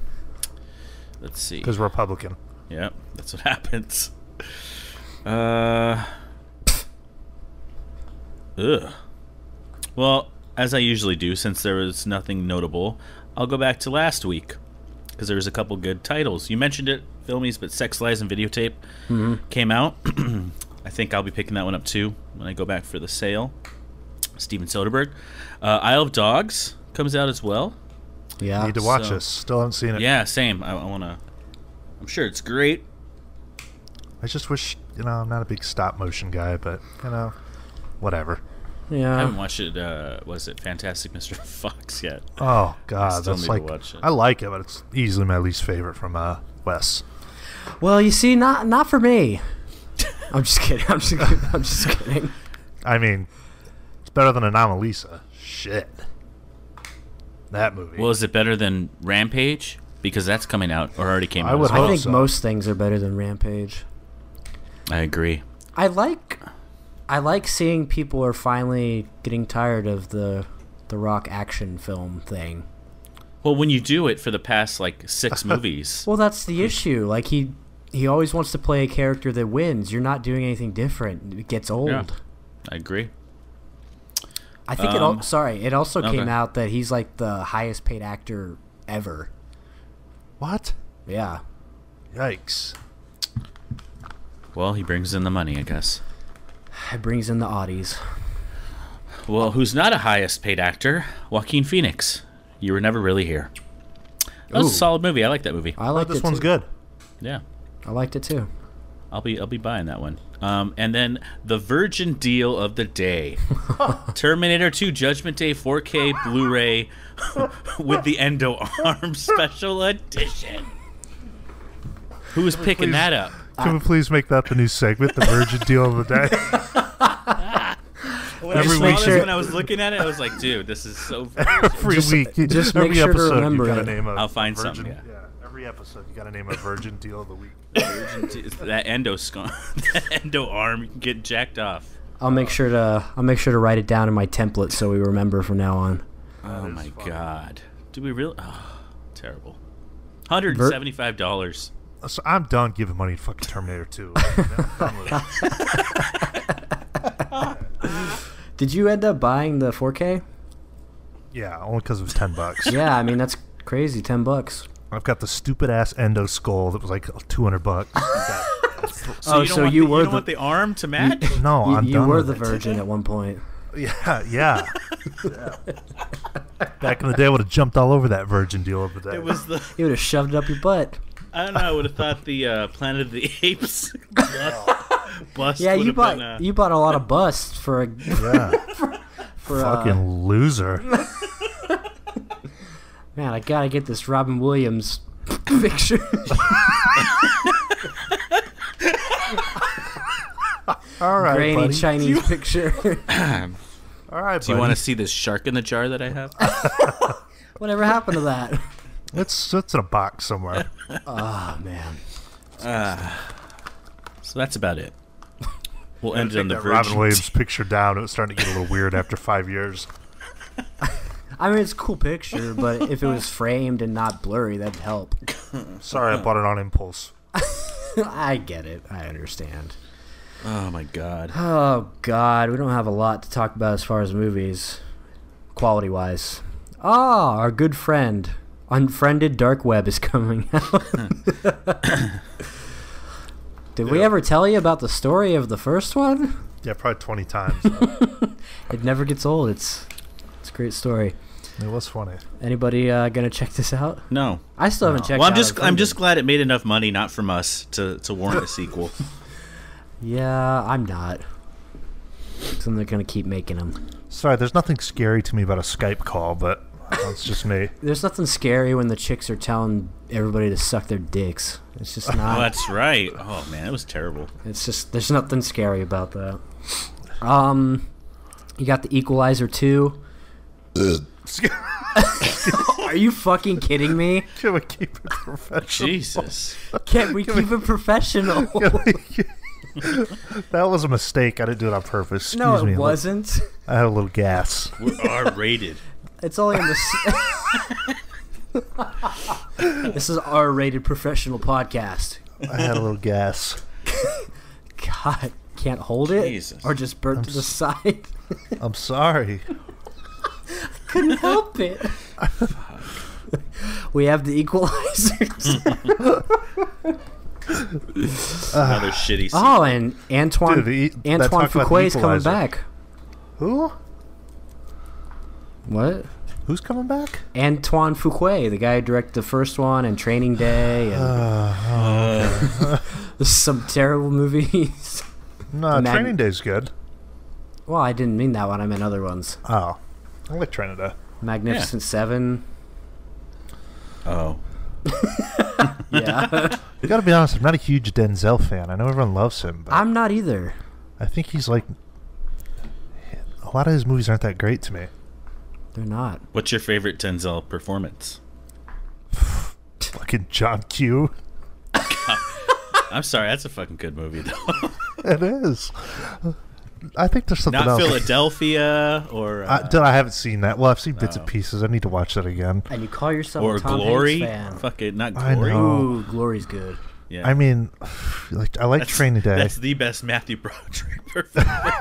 Let's see.
Because Republican.
Yep, that's what happens. Well, as I usually do, since there was nothing notable, I'll go back to last week because there was a couple good titles. You mentioned it, Filmies, but Sex, Lies, and Videotape came out. I think I'll be picking that one up too when I go back for the sale. Steven Soderbergh. Isle of Dogs comes out as well.
Yeah.
Need to watch this. Still haven't seen it.
Yeah, same. I want to. I'm sure it's great.
I just wish, I'm not a big stop motion guy, but, whatever.
I
Yeah.
haven't watched it. Was it Fantastic Mr. Fox yet?
Oh, God.
still
That's
need to
like,
watch it.
I like it, but it's easily my least favorite from Wes.
Well, you see, not for me. I'm just kidding. I'm just kidding. I'm just kidding.
I mean, it's better than Anomalisa. Shit. That movie.
Well, is it better than Rampage? Because that's coming out, or already came out.
I would
I
hope
think
so.
most things are better than Rampage.
I agree.
I like seeing people are finally getting tired of the Rock action film thing.
Well, when you do it for the past, like, 6 movies.
Well, that's the issue. Like, he always wants to play a character that wins. You're not doing anything different. It gets old.
Yeah, I agree.
I think it also
Okay.
came out that he's, like, the highest paid actor ever.
What?
Yeah.
Yikes.
Well, he brings in the money, I guess.
It brings in the Audis.
Well, who's not a highest paid actor? Joaquin Phoenix. You Were Never Really Here. That was
Ooh.
a solid movie. I like that movie.
I liked
This
it
one's
too.
good.
Yeah.
I liked it too.
I'll be buying that one. And then the Virgin Deal of the Day. Terminator 2 Judgment Day 4K Blu-ray with the Endo Arm Special Edition. Who is picking that up?
Can we please make that the new segment, the Virgin Deal of the Day?
When
Every
I saw
week-
this, when I was looking at it, I was like, dude, this is so virgin.
Every week.
just
every
make sure to
episode,
remember
you gotta
it.
name a
I'll find
virgin,
something, yeah.
Every episode, you gotta name a Virgin Deal of the Week.
That Endo that Endo arm, you can get jacked off.
I'll make sure to write it down in my template so we remember from now on.
Oh my god. Do we really? Oh, terrible. $175.
So I'm done giving money to fucking Terminator 2.
Did you end up buying the 4K?
Yeah, only because it was $10.
Yeah, I mean that's crazy. $10.
I've got the stupid ass Endo skull that was like $200.
So you don't
you
want the arm to match?
No, I'm
You
done
were
with
the
it.
virgin at one point.
Yeah. Back in the day, I would have jumped all over that Virgin Deal of the Day.
It was the.
You would have shoved it up your butt.
I don't know. I would have thought the Planet of the Apes bust.
Yeah,
would
you
have
bought
been,
you bought a lot of busts for a
Yeah.
for
Fucking loser.
man. I gotta get this Robin Williams picture.
All right,
Grainy
buddy.
Chinese picture.
All right,
Do you want to see this shark in the jar that I have?
Whatever happened to that?
It's in a box somewhere.
Oh man.
So that's about it. We'll end it on the
That
Virgin.
Robin Williams picture down. It was starting to get a little weird after 5 years.
I mean, it's a cool picture, but if it was framed and not blurry, that'd help.
Sorry, I bought it on impulse.
I get it. I understand.
Oh my god.
Oh God, we don't have a lot to talk about as far as movies, quality-wise. Ah, our good friend, Unfriended Dark Web is coming out. Did we ever tell you about the story of the first one?
Yeah, probably 20 times.
It never gets old. It's a great story.
It was funny.
Anybody gonna check this out?
No.
I still haven't checked.
Well, I'm
out
just
Unfriended.
glad it made enough money, not from us, to warrant a sequel.
Yeah, I'm not. So they're gonna keep making them.
Sorry, there's nothing scary to me about a Skype call, but that's just me.
There's nothing scary when the chicks are telling everybody to suck their dicks. It's just
Oh,
not.
that's right. Oh man, that was terrible.
It's just there's nothing scary about that. You got the Equalizer 2. Are you fucking kidding me?
Can we keep it professional?
Jesus.
Can't we keep it professional?
That was a mistake. I didn't do it on purpose. Excuse
No,
me.
it wasn't.
I had a little gas.
We're R-rated.
It's only in the. This is R-rated professional podcast.
I had a little gas.
God, can't hold it,
Jesus.
or just burnt to the side.
I'm sorry.
Couldn't help it. We have the Equalizers.
Another shitty sequel.
Oh, and Antoine
Dude, that
Antoine
talk about
Fuqua's coming
Equalizer.
back.
Who?
What?
Who's coming back?
Antoine Fuqua, the guy who directed the first one and Training Day and some terrible movies.
No,
Mag-
Training Day's good.
Well, I didn't mean that one. I meant other ones.
Oh, I like Training Day.
Magnificent Seven.
Oh.
Yeah.
You gotta be honest, I'm not a huge Denzel fan. I know everyone loves him, but
I'm not either.
I think he's like... A lot of his movies aren't that great to me.
They're not.
What's your favorite Denzel performance?
Fucking John Q.
I'm sorry, that's a fucking good movie, though.
It is. I think there's something
Not
else.
Philadelphia or...
I haven't seen that. Well, I've seen bits and pieces. I need to watch that again.
And you call yourself
or
a Tom
Glory?
Hanks fan.
Fuck it, not
I
Glory.
know.
Ooh, Glory's good.
Yeah.
I mean, I like Training Day.
That's the best Matthew Broderick performance.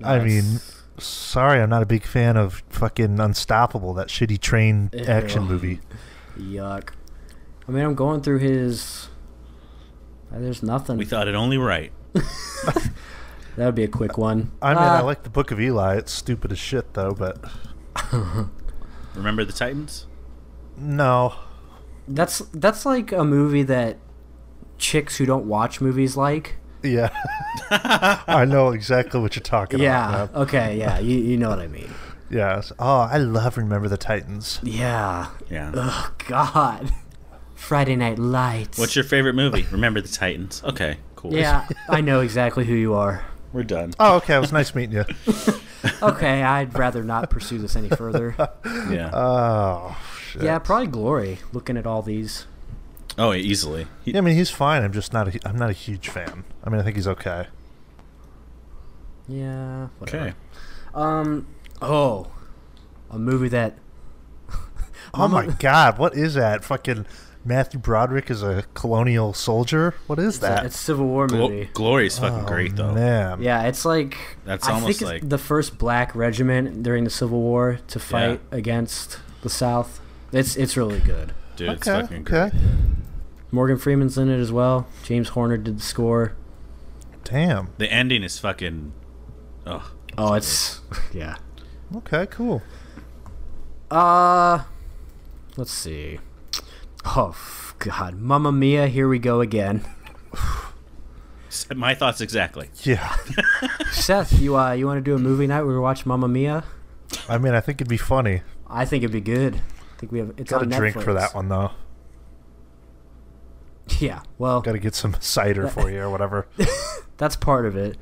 I mean, sorry, I'm not a big fan of fucking Unstoppable, that shitty train action movie.
Yuck. I mean, I'm going through his... There's nothing.
We thought it only right.
That would be a quick one.
I mean, I like the Book of Eli. It's stupid as shit, though, but...
Remember the Titans?
No.
That's like a movie that chicks who don't watch movies like.
Yeah. I know exactly what you're talking about.
Yeah. Okay. Yeah. You know what I mean.
Yeah. Oh, I love Remember the Titans.
Yeah.
Yeah.
Oh God. Friday Night Lights.
What's your favorite movie? Remember the Titans. Okay, cool.
Yeah, I know exactly who you are.
We're done.
Oh, okay. It was nice meeting you.
Okay, I'd rather not pursue this any further.
Yeah.
Oh, shit.
Yeah, probably Glory. Looking at all these.
Oh, easily.
Yeah, I mean, he's fine. I'm just not. I'm not a huge fan. I mean, I think he's okay.
Yeah. Whatever.
Okay.
Oh, a movie that.
Oh my God! What is that? Fucking Matthew Broderick is a colonial soldier. What is that?
It's a Civil War movie.
Glory's fucking great, though.
Man.
Yeah, it's like
That's
I
almost
think
like-
it's the first black regiment during the Civil War to fight against the South. It's really good.
Dude, it's
Okay.
fucking great.
Okay.
Morgan Freeman's in it as well. James Horner did the score.
Damn.
The ending is fucking... Oh,
Oh, it's yeah.
Okay. Cool.
Let's see. Oh God, Mamma Mia! Here we go again.
my thoughts exactly.
Yeah.
Seth, you want to do a movie night where we watch Mamma Mia?
I mean, I think it'd be funny.
I think it'd be good. I think we have. It's
Got
on
a drink for
Netflix.
that one though.
Yeah, well,
Got to get some cider for you or whatever.
that's part of it.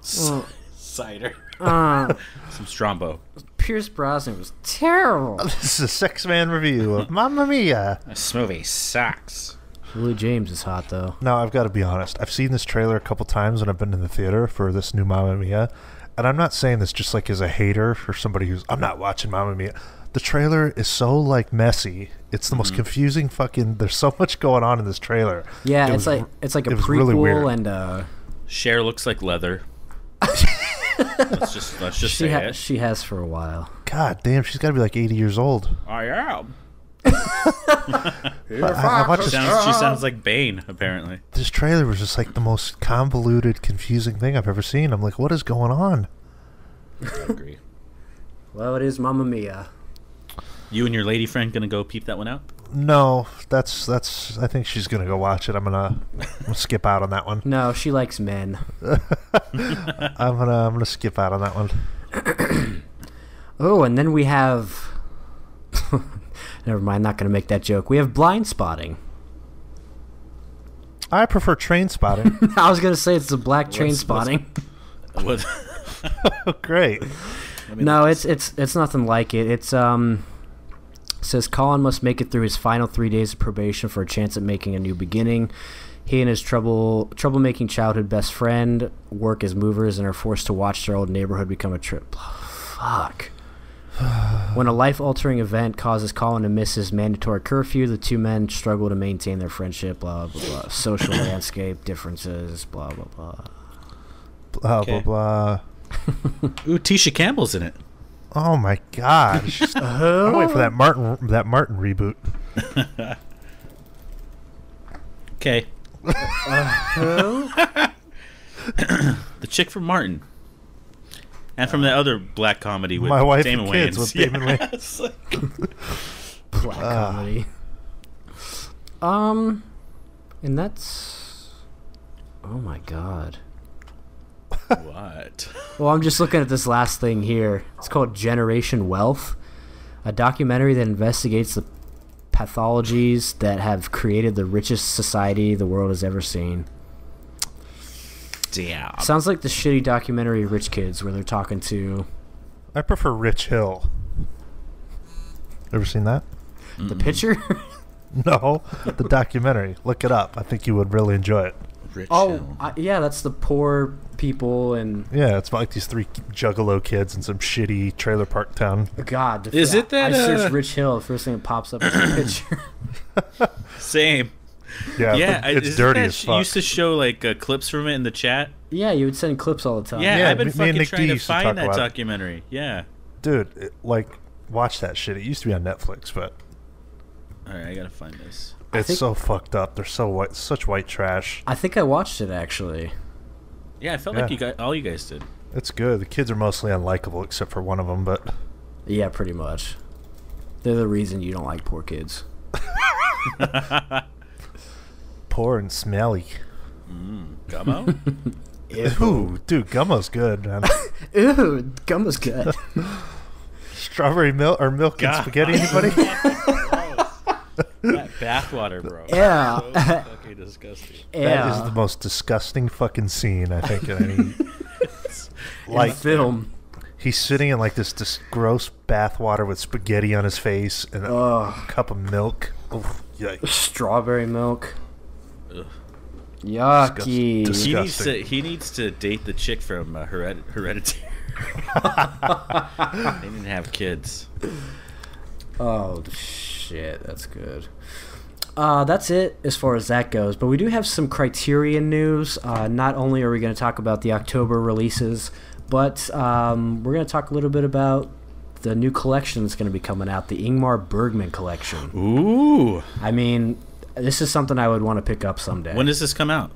Cider.
Uh,
Some Strombo.
Pierce Brosnan was terrible.
This is a 6-man review of Mamma Mia.
This movie sucks.
Lily James is hot though.
Now, I've got to be honest. I've seen this trailer a couple times when I've been in the theater for this new Mamma Mia. And I'm not saying this just like as a hater or somebody who's... I'm not watching Mamma Mia. The trailer is so, like, messy. It's the most confusing fucking... There's so much going on in this trailer.
Yeah,
It
it's
was-
like a
it was really weird.
prequel and
Cher looks like leather. let's just say it.
she has for a while.
God damn, she's got to be like 80 years old.
I am.
I watched this,
She sounds like Bane, apparently.
this trailer was just like the most convoluted, confusing thing I've ever seen. I'm like, what is going on?
I agree.
Well, it is Mamma Mia.
You and your lady friend gonna go peep that one out?
No, that's. I think she's gonna go watch it. I'm gonna skip out on that one.
No, she likes men.
I'm gonna skip out on that one.
Oh, and then we have. Never mind, not going to make that joke. We have Blind Spotting.
I prefer Train Spotting.
I was going to say it's the black Train
What's-
Spotting.
What?
Great.
No, it's nothing like it. It's says Colin must make it through his final 3 days of probation for a chance at making a new beginning. He and his troublemaking childhood best friend work as movers and are forced to watch their old neighborhood become a trip. Fuck. When a life-altering event causes Colin to miss his mandatory curfew, the two men struggle to maintain their friendship, blah, blah, blah. Social landscape differences, blah, blah, blah.
Blah
Okay.
blah blah.
Ooh, Tisha Campbell's in it.
Oh my gosh! I'm waiting for that Martin reboot.
Okay. The chick from Martin. And from the other black comedy with
My Wife
Damon
and Kids
Wayans.
with Damon Wayans.
It's like-
Black comedy. And that's... Oh my god.
what?
Well, I'm just looking at this last thing here. It's called Generation Wealth, a documentary that investigates the pathologies that have created the richest society the world has ever seen.
Damn.
Sounds like the shitty documentary Rich Kids where they're talking to...
I prefer Rich Hill. Ever seen that?
The picture?
No, the documentary. Look it up. I think you would really enjoy it.
Rich
Oh,
Hill.
yeah, that's the poor people and...
Yeah, it's about like these 3 juggalo kids in some shitty trailer park town.
God.
Is it that,
I searched Rich Hill. The first thing that pops up is the picture.
Same.
Yeah,
Yeah,
it's dirty as fuck.
Used to show like clips from it in the chat.
Yeah, you would send clips all the time.
Yeah,
Yeah,
I've been
me and
fucking
Nick D
trying to
used to talk
find that
about it.
documentary. Yeah.
Dude, watch that shit. It used to be on Netflix, but
All right, I gotta find this.
it's so fucked up. They're so white, such white trash.
I think I watched it, actually.
Yeah, I felt
Yeah.
like all you guys did.
It's good. The kids are mostly unlikable except for one of them, but
Yeah, pretty much. They're the reason you don't like poor kids.
poor and smelly.
Gummo?
Ooh, dude, Gummo's good, man.
Ew, gum was good.
Strawberry milk or milk and
God.
spaghetti, anybody?
That bathwater, bro.
Yeah.
So fucking disgusting.
That is
Yeah.
the most disgusting fucking scene, I think, in any...
In
like,
film.
he's sitting in like this gross bathwater with spaghetti on his face and a
Ugh.
cup of milk. Oof, yikes.
Strawberry milk.
Ugh.
Yucky.
Disgusting.
He needs to date the chick from Hereditary. They didn't have kids.
Oh, shit. That's good. That's it as far as that goes. But we do have some Criterion news. Not only are we going to talk about the October releases, but we're going to talk a little bit about the new collection that's going to be coming out, the Ingmar Bergman collection.
Ooh.
I mean, this is something I would want to pick up someday.
When does this come out?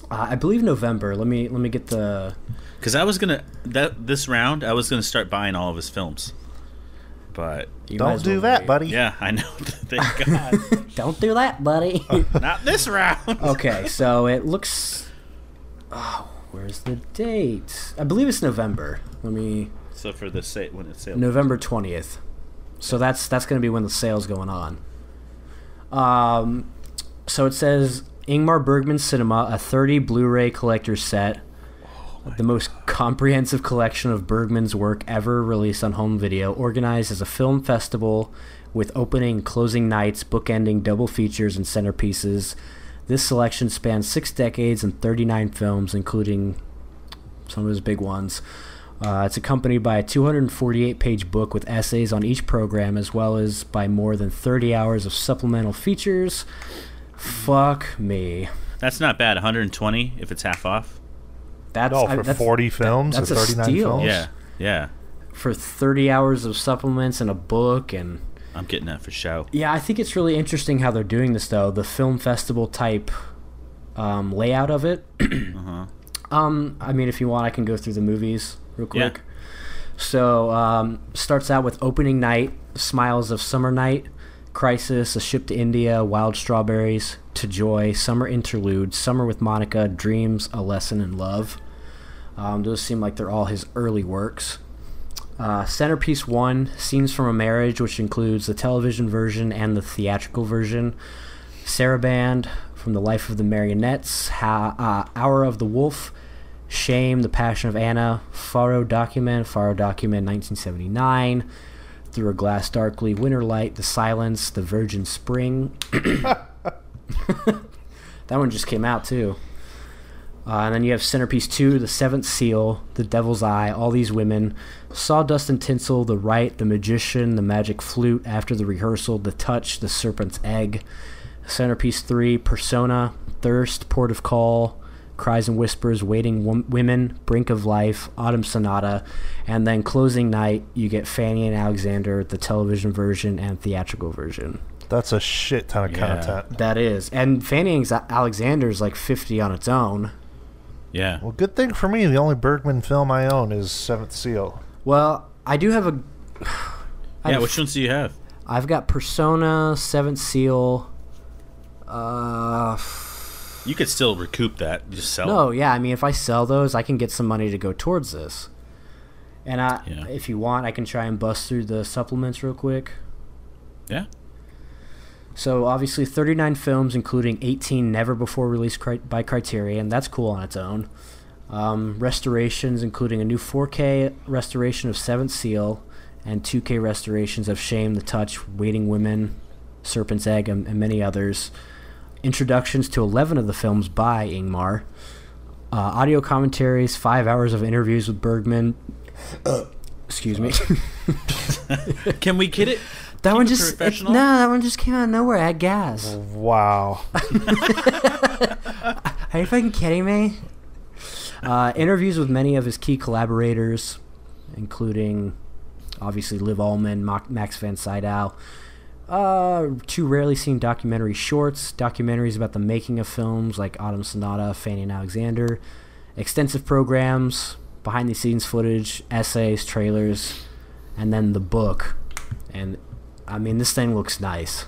I believe November. Let me get the...
Because I was gonna this round I was gonna start buying all of his films, but
You might
Don't
as
do
well
that,
wait.
buddy.
yeah, I know. Thank God.
Don't do that, buddy.
Not this round.
Okay, so it looks... Oh, where's the date? I believe it's November. Let me...
So for the when it's sale.
November 20th. So that's going to be when the sale's going on. So it says Ingmar Bergman Cinema, a 30 Blu-ray collector's set. The most comprehensive collection of Bergman's work ever released on home video, organized as a film festival with opening and closing nights, bookending double features and centerpieces. This selection spans 6 decades and 39 films, including some of his big ones. It's accompanied by a 248-page book with essays on each program, as well as by more than 30 hours of supplemental features. Fuck me.
That's not bad. 120 if it's half off.
That's
No, for 40 films
that's
or
a
39
steal.
films?
Yeah, yeah.
For 30 hours of supplements and a book and...
I'm getting that for show.
Yeah, I think it's really interesting how they're doing this, though. The film festival type layout of it. I mean, if you want, I can go through the movies real quick.
Yeah.
So, starts out with opening night, Smiles of Summer Night, Crisis, A Ship to India, Wild Strawberries, To Joy, Summer Interlude, Summer with Monica, Dreams, A Lesson in Love. Those seem like they're all his early works. Centerpiece 1, Scenes from a Marriage, which includes the television version and the theatrical version. Saraband, From the Life of the Marionettes, Hour of the Wolf, Shame, The Passion of Anna, Faro Document 1979, Through a Glass Darkly, Winter Light, The Silence, The Virgin Spring. That one just came out too. And then you have Centerpiece 2, The Seventh Seal, The Devil's Eye, All These Women, Sawdust and Tinsel, The Rite, The Magician, The Magic Flute, After the Rehearsal, The Touch, The Serpent's Egg. Centerpiece 3, Persona, Thirst, Port of Call, Cries and Whispers, Waiting Women, Brink of Life, Autumn Sonata, and then closing night, you get Fanny and Alexander, the television version and theatrical version.
That's a shit ton of
Yeah.
content.
That is. And Fanny and Alexander is like 50 on its own.
Yeah.
Well, good thing for me, the only Bergman film I own is Seventh Seal.
Well, I do have a...
Yeah, which ones do you have?
I've got Persona, Seventh Seal.
You could still recoup that. Just sell
No,
it.
yeah. I mean, if I sell those, I can get some money to go towards this. And
Yeah.
if you want, I can try and bust through the supplements real quick.
Yeah.
So obviously 39 films, including 18 never before released by Criterion. That's cool on its own. Restorations, including a new 4K restoration of Seventh Seal and 2K restorations of Shame, The Touch, Waiting Women, Serpent's Egg, and many others. Introductions to 11 of the films by Ingmar. Audio commentaries, 5 hours of interviews with Bergman. Excuse me.
Can we get it?
That one just that one just came out of nowhere. I had gas.
Wow.
Are you fucking kidding me? Interviews with many of his key collaborators, including obviously Liv Ullmann, Max van Sydow. 2 rarely seen documentary shorts, documentaries about the making of films like Autumn Sonata, Fanny and Alexander, extensive programs, behind the scenes footage, essays, trailers, and then the book. And I mean, this thing looks nice.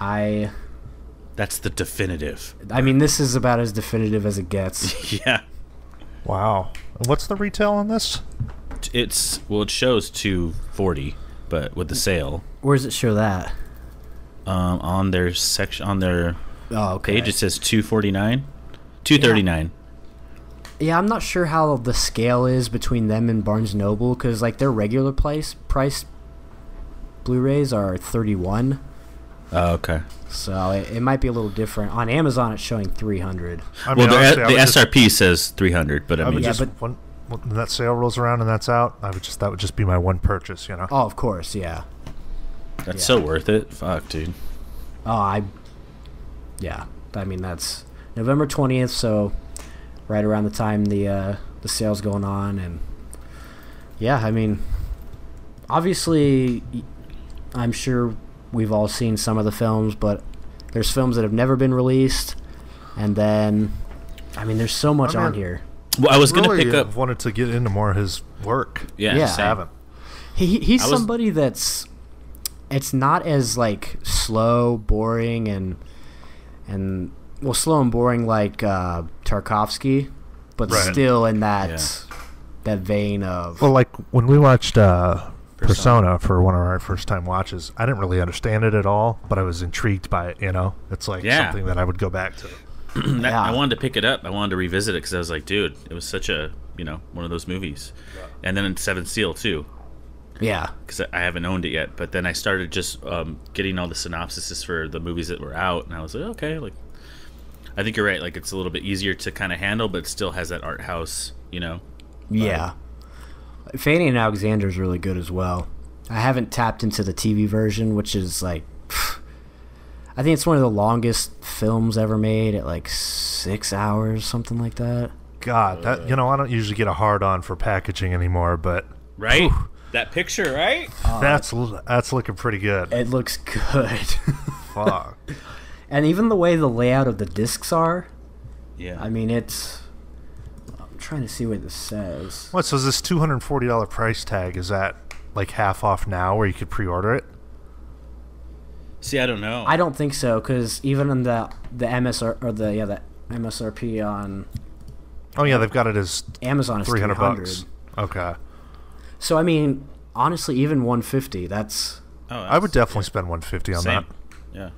That's the definitive.
I mean, this is about as definitive as it gets.
Yeah.
Wow. And what's the retail on this?
It shows $240, but with the sale.
Where does it show that?
On their section, on their page, it says $249, $239.
Yeah, I'm not sure how the scale is between them and Barnes & Noble, because like their regular price Blu-rays are $31.
Oh, okay.
So it might be a little different. On Amazon, it's showing $300.
I mean,
well, the SRP says $300, but I mean,
when that sale rolls around and that's out, that would just be my one purchase, you know.
Oh, of course, yeah.
That's so worth it. Fuck, dude.
I mean, that's November 20th, so right around the time the sale's going on, and yeah, I mean, obviously, I'm sure we've all seen some of the films, but there's films that have never been released, and then, I mean, there's so much on here.
Well, I was going to pick up...
wanted to get into more of his work.
Yeah.
Just haven't.
He's somebody that's... It's not as, like, slow, boring, and slow and boring like Tarkovsky, but still in that vein of...
Well, like, when we watched Persona for one of our first-time watches, I didn't really understand it at all, but I was intrigued by it, you know? It's like something that I would go back to.
I wanted to pick it up. I wanted to revisit it because I was like, dude, it was such a, one of those movies. Yeah. And then in Seventh Seal, too.
Yeah.
Because I haven't owned it yet. But then I started just getting all the synopsises for the movies that were out, and I was like, okay, like, I think you're right. Like, it's a little bit easier to kind of handle, but it still has that art house,
Yeah. Fanny and Alexander is really good as well. I haven't tapped into the TV version, which is like... I think it's one of the longest films ever made at like 6 hours, something like that.
God, that I don't usually get a hard-on for packaging anymore, but...
Right? Whew, that picture, right?
That's looking pretty good.
It looks good.
Fuck.
And even the way the layout of the discs are.
Yeah.
I mean, it's... I'm trying to see what this says.
What, so is this $240 price tag, is that like half off now where you could pre-order it?
See, I don't know.
I don't think so, because even in the MSR or the MSRP on...
Oh yeah, they've got it as
Amazon is $300.
Okay.
So I mean, honestly, even $150. That's...
Oh, I would definitely spend $150 on that.
Yeah.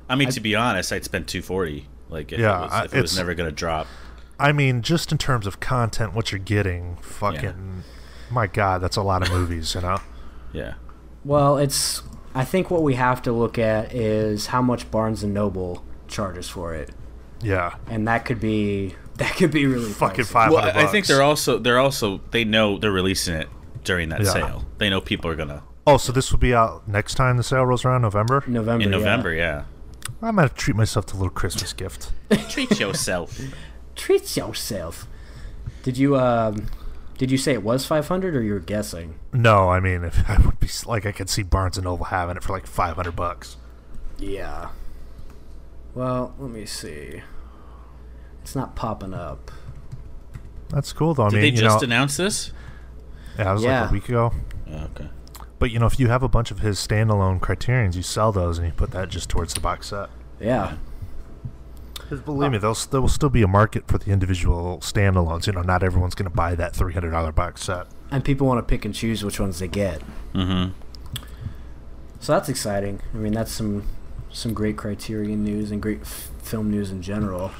I mean, to be honest, I'd spend $240. Like, if it was never going to drop.
I mean, just in terms of content, what you're getting, fucking... My God, that's a lot of movies,
Yeah.
Well, it's... I think what we have to look at is how much Barnes & Noble charges for it.
Yeah.
And that could be really
fucking
pricey.
$500.
Well, I think they know they're releasing it during that sale. They know people are gonna.
Oh, so this will be out next time the sale rolls around, November?
In November, yeah.
I might treat myself to a little Christmas gift.
Treat yourself.
Treat yourself. Did you say it was 500 or you were guessing?
No, I mean, if I would be like, I could see Barnes & Noble having it for like $500.
Yeah. Well, let me see. It's not popping up.
That's cool, though.
Did they just announce this?
Yeah, it was like a week ago.
Oh, okay.
But, if you have a bunch of his standalone Criterions, you sell those and you put that just towards the box set.
Yeah.
Because believe me, there will still be a market for the individual standalones. Not everyone's going to buy that $300 box set.
And people want to pick and choose which ones they get.
Mm-hmm.
So that's exciting. I mean, that's some great Criterion news and great film news in general.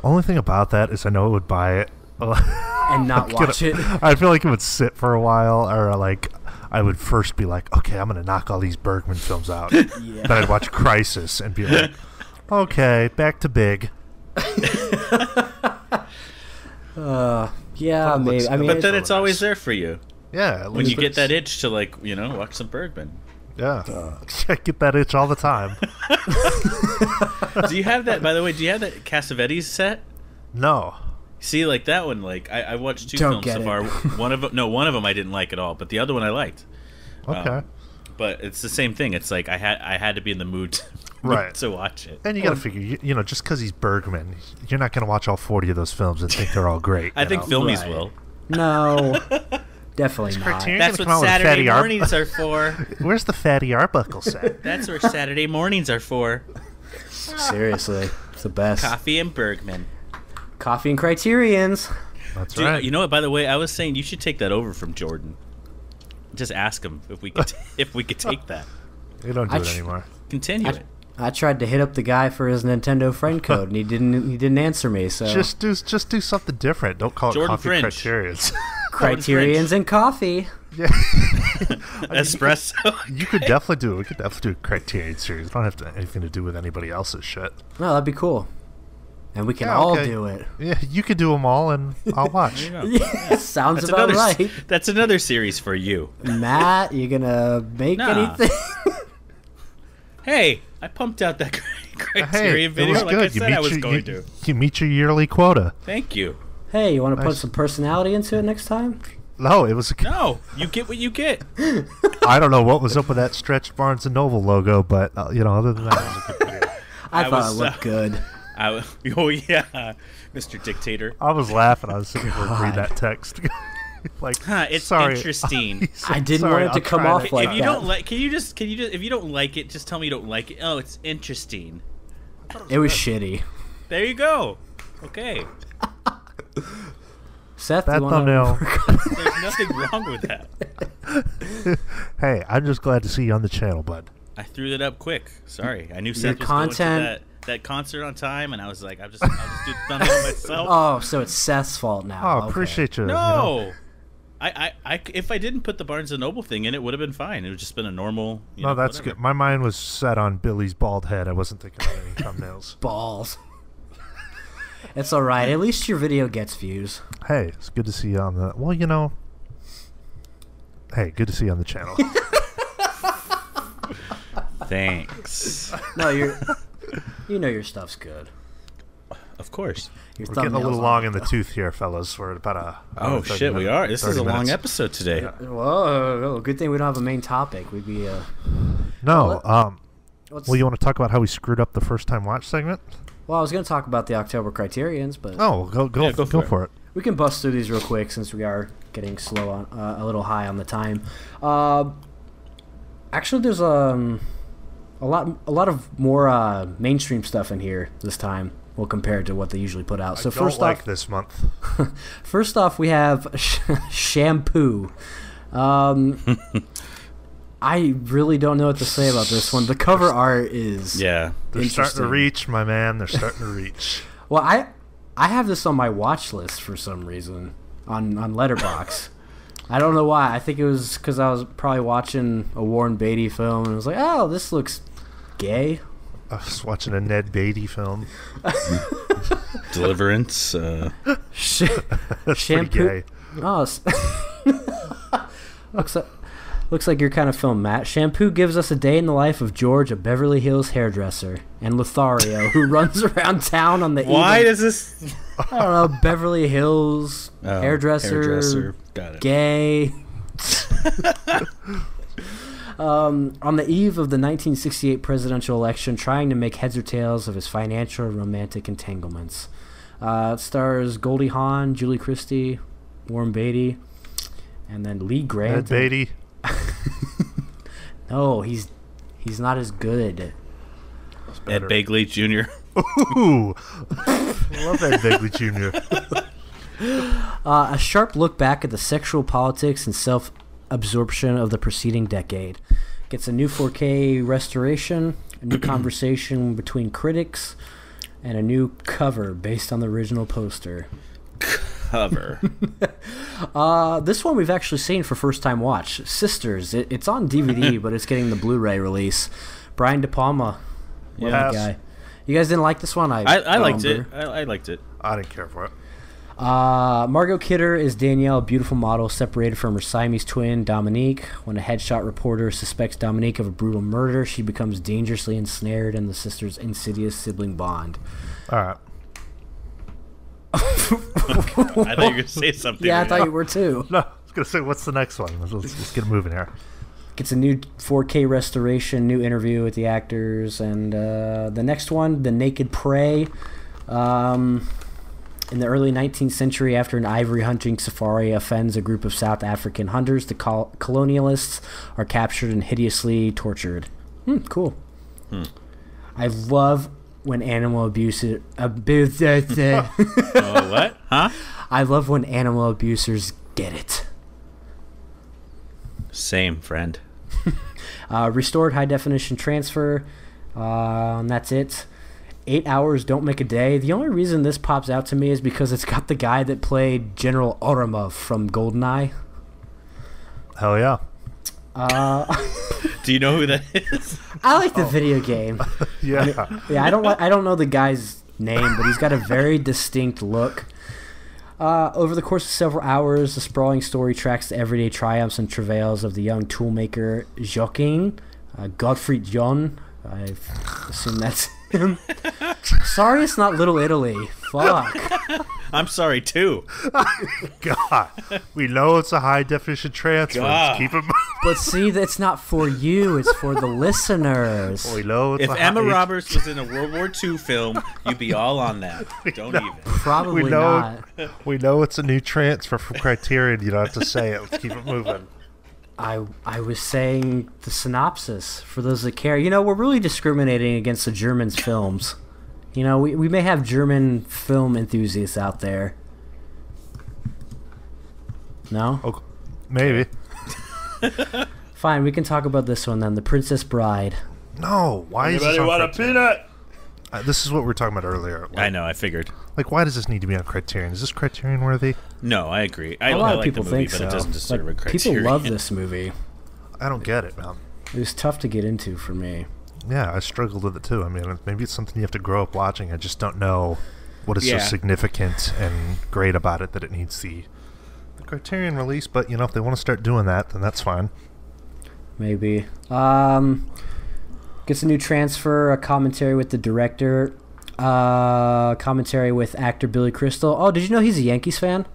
Only thing about that is I know I would buy it
and not watch it.
I feel like it would sit for a while, or like I would first be like, okay, I'm gonna knock all these Bergman films out.
Yeah.
Then I'd watch Crisis and be like, okay, back to Big.
Yeah, maybe. I mean,
but then it's always there for you.
Yeah,
When you get that itch to, like, you know, watch some Bergman.
Yeah, I get that itch all the time.
Do you have that, by the way, do you have that Cassavetes set?
No.
See, like that one, like I watched two
Don't
films so far. One of them I didn't like at all, but the other one I liked.
Okay.
But it's the same thing. It's like I had to be in the mood
Right.
to watch it.
And you got to figure, you know, just because he's Bergman, you're not going to watch all 40 of those films and think they're all great.
I think
know?
Filmies
Right.
will.
No, definitely not.
Criterion
That's
gonna
what
come out with
Saturday
Fatty
mornings are for.
Where's the Fatty Arbuckle set?
That's where Saturday mornings are for.
Seriously, it's the best.
Coffee and Bergman.
Coffee and Criterions.
That's
Dude,
right.
you know what? By the way, I was saying you should take that over from Jordan. Just ask him if we could take that.
They don't do
I
it
tr-
anymore.
Continue it.
I tried to hit up the guy for his Nintendo friend code, and he didn't answer me. So
Just do something different. Don't call
Jordan
it Coffee
Fringe.
Criterions.
Criterions and coffee.
Yeah.
Espresso.
You could definitely do it. We could definitely do a Criterion series. It don't have to anything to do with anybody else's shit.
No, that'd be cool. And we can
Yeah,
all
okay.
do it.
Yeah, you could do them all, and I'll watch.
There you go.
Yeah, sounds
That's
about
another.
right.
That's another series for you.
Matt, you gonna make
Nah.
anything?
Hey, I pumped out that
Hey,
Criterion
it
video
was
like I
good.
said I was going to.
You meet your yearly quota.
Thank you.
Hey, you want to put
Nice.
some personality into it next time?
No, it was.
No, you get what you get.
I don't know what was up with that stretched Barnes and Noble logo, but you know, other than that, it was a good video.
I
I
thought
was,
it looked good.
Oh yeah, Mr. Dictator.
I was laughing. I was sitting there
God.
reading that text. Like,
It's
sorry.
interesting.
He said,
I didn't
"Sorry,
want it to
I'll
come
try
off
that."
like
If you
that.
don't like, can you just if you don't like it, just tell me you don't like it. Oh, it's interesting.
It was shitty.
There you go. Okay,
Seth,
That
you wanna-
thumbnail.
there's nothing wrong with that.
Hey, I'm just glad to see you on the channel, bud.
I threw that up quick. Sorry, I knew
Your
Seth was
content-
going to that concert on time, and I was like, I'll just do the thumbnail myself.
Oh, so it's Seth's fault now.
Oh,
Okay.
appreciate you. You know.
No. I, if I didn't put the Barnes and Noble thing in, it would have been fine. It would just been a normal. You
No,
know,
that's
whatever.
good. My mind was set on Billy's bald head. I wasn't thinking about any thumbnails.
Balls. It's all right. At least your video gets views.
Hey, it's good to see you on the. Well, you know. Hey, good to see you on the channel.
Thanks.
No, you know your stuff's good.
Of course.
Your
We're getting a little
thumbnails
long
are-
in the tooth here, fellas. We're at about a.
Oh
30
shit, we
minutes-
are. This is
30
a long
minutes.
episode today.
Whoa, good thing we don't have a main topic. We'd be
No,
let's-
well, you want to talk about how we screwed up the first time watch segment?
Well, I was going to talk about the October Criterions, but
Oh, go
Yeah, go for it.
we can bust through these real quick since we are getting slow on a little high on the time. Actually, there's a lot of more mainstream stuff in here this time. Well, compared to what they usually put out. So
I don't
first
like
off,
this month.
first off, we have Shampoo. I really don't know what to say about this one. The cover art is
Yeah.
They're starting to
interesting.
reach, my man. They're starting to reach.
Well, I have this on my watch list for some reason on Letterboxd. I don't know why. I think it was because I was probably watching a Warren Beatty film and I was like, oh, this looks gay.
I was watching a Ned Beatty film.
Deliverance.
That's pretty
Shampoo.
gay.
Oh, looks like your kind of film, Matt. Shampoo gives us a day in the life of George, a Beverly Hills hairdresser, and Lothario, who runs around town on the
Why
eve of-
does this?
I don't know, Beverly Hills
Oh,
hairdresser,
Got it.
gay. On the eve of the 1968 presidential election, trying to make heads or tails of his financial and romantic entanglements. It stars Goldie Hawn, Julie Christie, Warren Beatty, and then Lee Grant.
Ned Beatty.
No, he's not as good.
Ed Begley Jr.
Ooh. Love Ed Begley Jr.
A sharp look back at the sexual politics and self-absorption of the preceding decade. gets a new 4K restoration, a new conversation between critics, and a new cover based on the original poster.
Cover.
This one we've actually seen for first time watch. Sisters. It's on DVD, but it's getting the Blu-ray release. Brian De Palma. What a guy. You guys didn't like this one?
I liked it. I liked it.
I didn't care for it.
Margot Kidder is Danielle, a beautiful model separated from her Siamese twin, Dominique. When a headshot reporter suspects Dominique of a brutal murder, she becomes dangerously ensnared in the sisters' insidious sibling bond.
All right.
I thought you were going to say something.
Yeah, I thought you were too.
No, I was going to say, what's the next one? Let's get moving here.
Gets a new 4K restoration, new interview with the actors, and the next one, The Naked Prey. In the early 19th century, after an ivory hunting safari offends a group of South African hunters, the colonialists are captured and hideously tortured. Cool. I love when animal abuse...
What? Huh?
I love when animal abusers get it.
Same, friend.
Restored high-definition transfer. And that's it. 8 hours don't make a day. The only reason this pops out to me is because it's got the guy that played General Oromov from GoldenEye.
Hell yeah.
Do you know who that is?
I like the video game.
Yeah.
I don't know the guy's name, but he's got a very distinct look. Over the course of several hours, the sprawling story tracks the everyday triumphs and travails of the young toolmaker Joaquin Gottfried John. I assume that's him. Sorry it's not Little Italy. Fuck.
I'm sorry, too.
God. We know it's a high-definition transfer. Let's keep it moving.
But see, that's not for you. It's for the listeners.
We know it's
If Emma Roberts was in a World War II film, you'd be all on that. Don't even.
Probably
we know,
not.
We know it's a new transfer from Criterion. You don't have to say it. Let's keep it moving.
I was saying the synopsis for those that care. You know, we're really discriminating against the Germans' films. You know, we may have German film enthusiasts out there. No?
Okay. Maybe.
Fine, we can talk about this one then. The Princess Bride.
No, why is this on Criterion? This is what we were talking about earlier.
I know, I figured.
Like, why does this need to be on Criterion? Is this Criterion worthy?
No, I agree.
A lot of
like
people
the movie,
think
but
so.
it doesn't deserve
Like,
a Criterion.
people love this movie.
I don't get it, man.
It was tough to get into for me.
Yeah, I struggled with it too. I mean, maybe it's something you have to grow up watching. I just don't know what is so significant and great about it that it needs the Criterion release. But, you know, if they want to start doing that, then that's fine.
Maybe. Gets a new transfer, a commentary with the director, commentary with actor Billy Crystal. Oh, did you know he's a Yankees fan?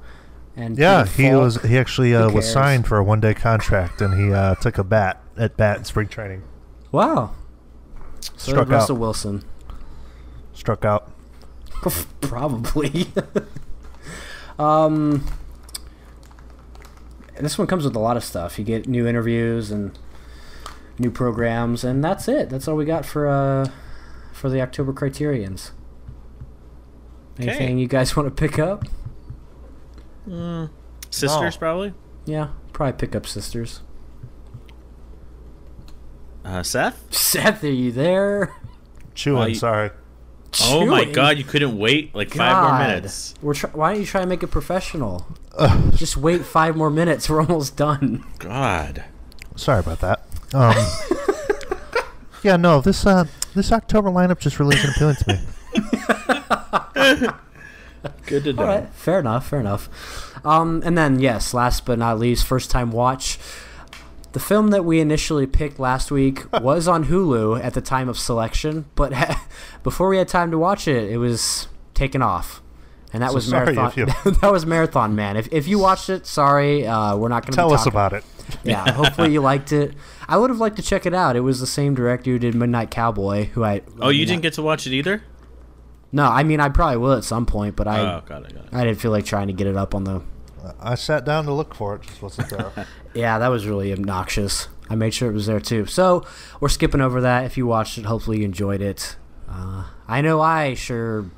And
yeah,
Peter Falk.
he actually was signed for a one-day contract, and he took a bat in spring training.
Wow. So
Struck
did Russell
out.
Wilson.
Struck out.
Probably. This one comes with a lot of stuff. You get new interviews and new programs, and that's it. That's all we got for the October Criterions. Anything you guys want to pick up?
Sisters, probably?
Yeah, probably pick up Sisters.
Seth?
Seth, are you there?
Chewing, sorry.
Oh my
Chewing?
God, you couldn't wait like 5 more minutes.
Why don't you try to make it professional? Just wait 5 more minutes. We're almost done.
God.
Sorry about that. Yeah, no, this October lineup just really isn't appealing to me.
Good to know.
All right, fair enough. And then, yes, last but not least, first time watch. The film that we initially picked last week was on Hulu at the time of selection, but before we had time to watch it, it was taken off. And that was Marathon. That was Marathon Man. If you watched it, sorry, we're not going to
tell us about it.
Yeah, hopefully you liked it. I would have liked to check it out. It was the same director who did Midnight Cowboy.
You didn't get to watch it either?
No, I mean I probably will at some point, but I
got it.
I didn't feel like trying to get it up on the.
I sat down to look for it, just wasn't there.
Yeah, that was really obnoxious. I made sure it was there too. So we're skipping over that. If you watched it, hopefully you enjoyed it. I know I sure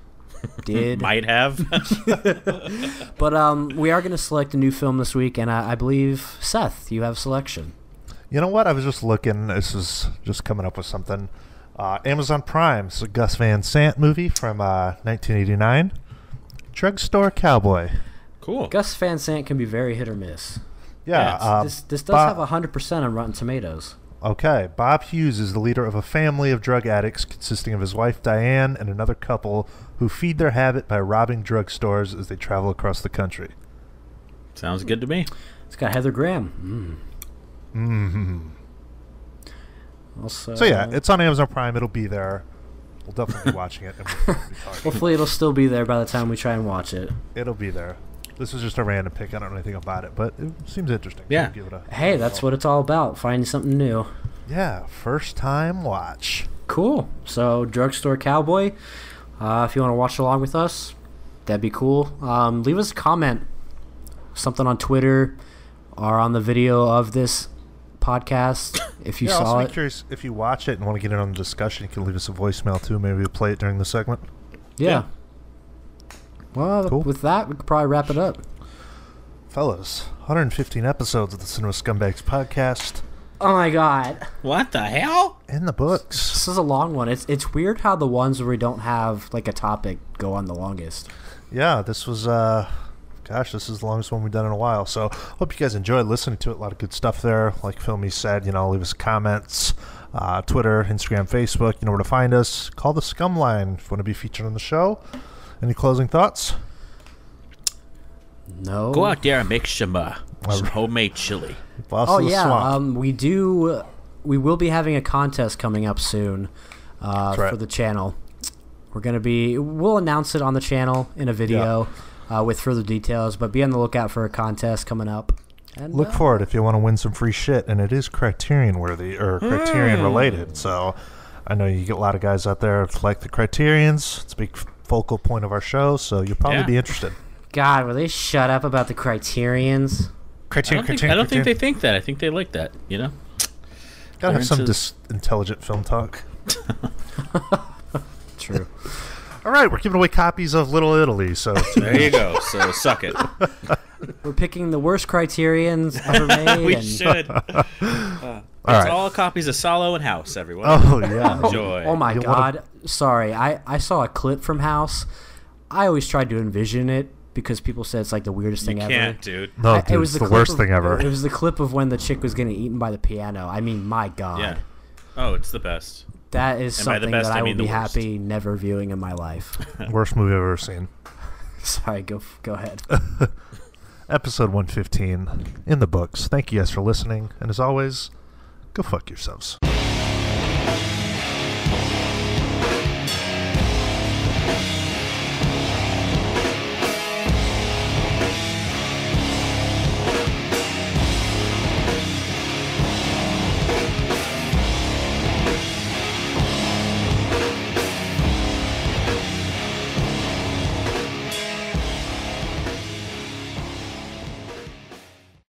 did.
Might have.
But we are going to select a new film this week, and I believe, Seth, you have a selection.
You know what? I was just looking. This is just coming up with something. Amazon Prime. It's a Gus Van Sant movie from 1989. Drugstore Cowboy.
Cool.
Gus Van Sant can be very hit or miss.
Yeah.
This does have 100% on Rotten Tomatoes.
Okay. Bob Hughes is the leader of a family of drug addicts consisting of his wife Diane and another couple who feed their habit by robbing drugstores as they travel across the country.
Sounds good to me.
It's got Heather Graham. Also,
So yeah, it's on Amazon Prime. It'll be there. We'll definitely be watching it. And we'll be talking.
Hopefully it'll still be there by the time we try and watch it.
It'll be there. This was just a random pick. I don't know anything about it, but it seems interesting.
Yeah.
So give it a
Hey, that's what it's all about. Finding something new.
Yeah, first time watch.
Cool. So, Drugstore Cowboy. If you want to watch along with us, that'd be cool. Leave us a comment. Something on Twitter or on the video of this podcast if you
Yeah,
saw
also
it.
be curious if you watch it and want to get in on the discussion, you can leave us a voicemail too. Maybe we'll play it during the segment.
Yeah. Well,
Cool.
with that, we could probably wrap it up.
Fellas, 115 episodes of the Cinema Scumbags podcast
Oh my god.
What the hell?
in the books.
This is a long one. It's weird how the ones where we don't have like a topic go on the longest.
Yeah, this was, this is the longest one we've done in a while. So, hope you guys enjoyed listening to it. A lot of good stuff there. Like Filmy said, leave us comments. Twitter, Instagram, Facebook, you know where to find us. Call the Scum line if you want to be featured on the show. Any closing thoughts?
No.
Go out there and make some homemade chili.
Boss
Oh
of the
yeah,
Swamp.
we will be having a contest coming up soon
right.
for the channel. We'll announce it on the channel in a video with further details, but be on the lookout for a contest coming up. And
Look for it if you want to win some free shit, and it is Criterion worthy or Criterion related. So I know you get a lot of guys out there like the Criterions. It's a big focal point of our show, so you'll probably be interested.
God, will they shut up about the Criterions?
I don't think they think that. I think they like that,
Gotta have some
Clearances.
intelligent film talk.
True.
All right, we're giving away copies of Little Italy, so
There you go. So suck it.
We're picking the worst Criterions ever made.
We
and
should.
All
It's
right.
all copies of Solo and House, everyone.
Oh yeah.
Enjoy.
Oh my
You
god. Sorry, I saw a clip from House. I always tried to envision it because people said it's like the weirdest thing ever.
Can't, dude.
No,
It
dude,
was
it's the
clip
worst
of-
thing ever.
It was the clip of when the chick was getting eaten by the piano. I mean, my god.
Yeah. Oh, it's the best.
That is
And by the
something
best,
that
I
I
mean
would be
the worst.
happy never viewing in my life.
Worst movie I've ever seen.
Sorry, go ahead.
Episode 115 in the books. Thank you guys for listening, and as always, go fuck yourselves.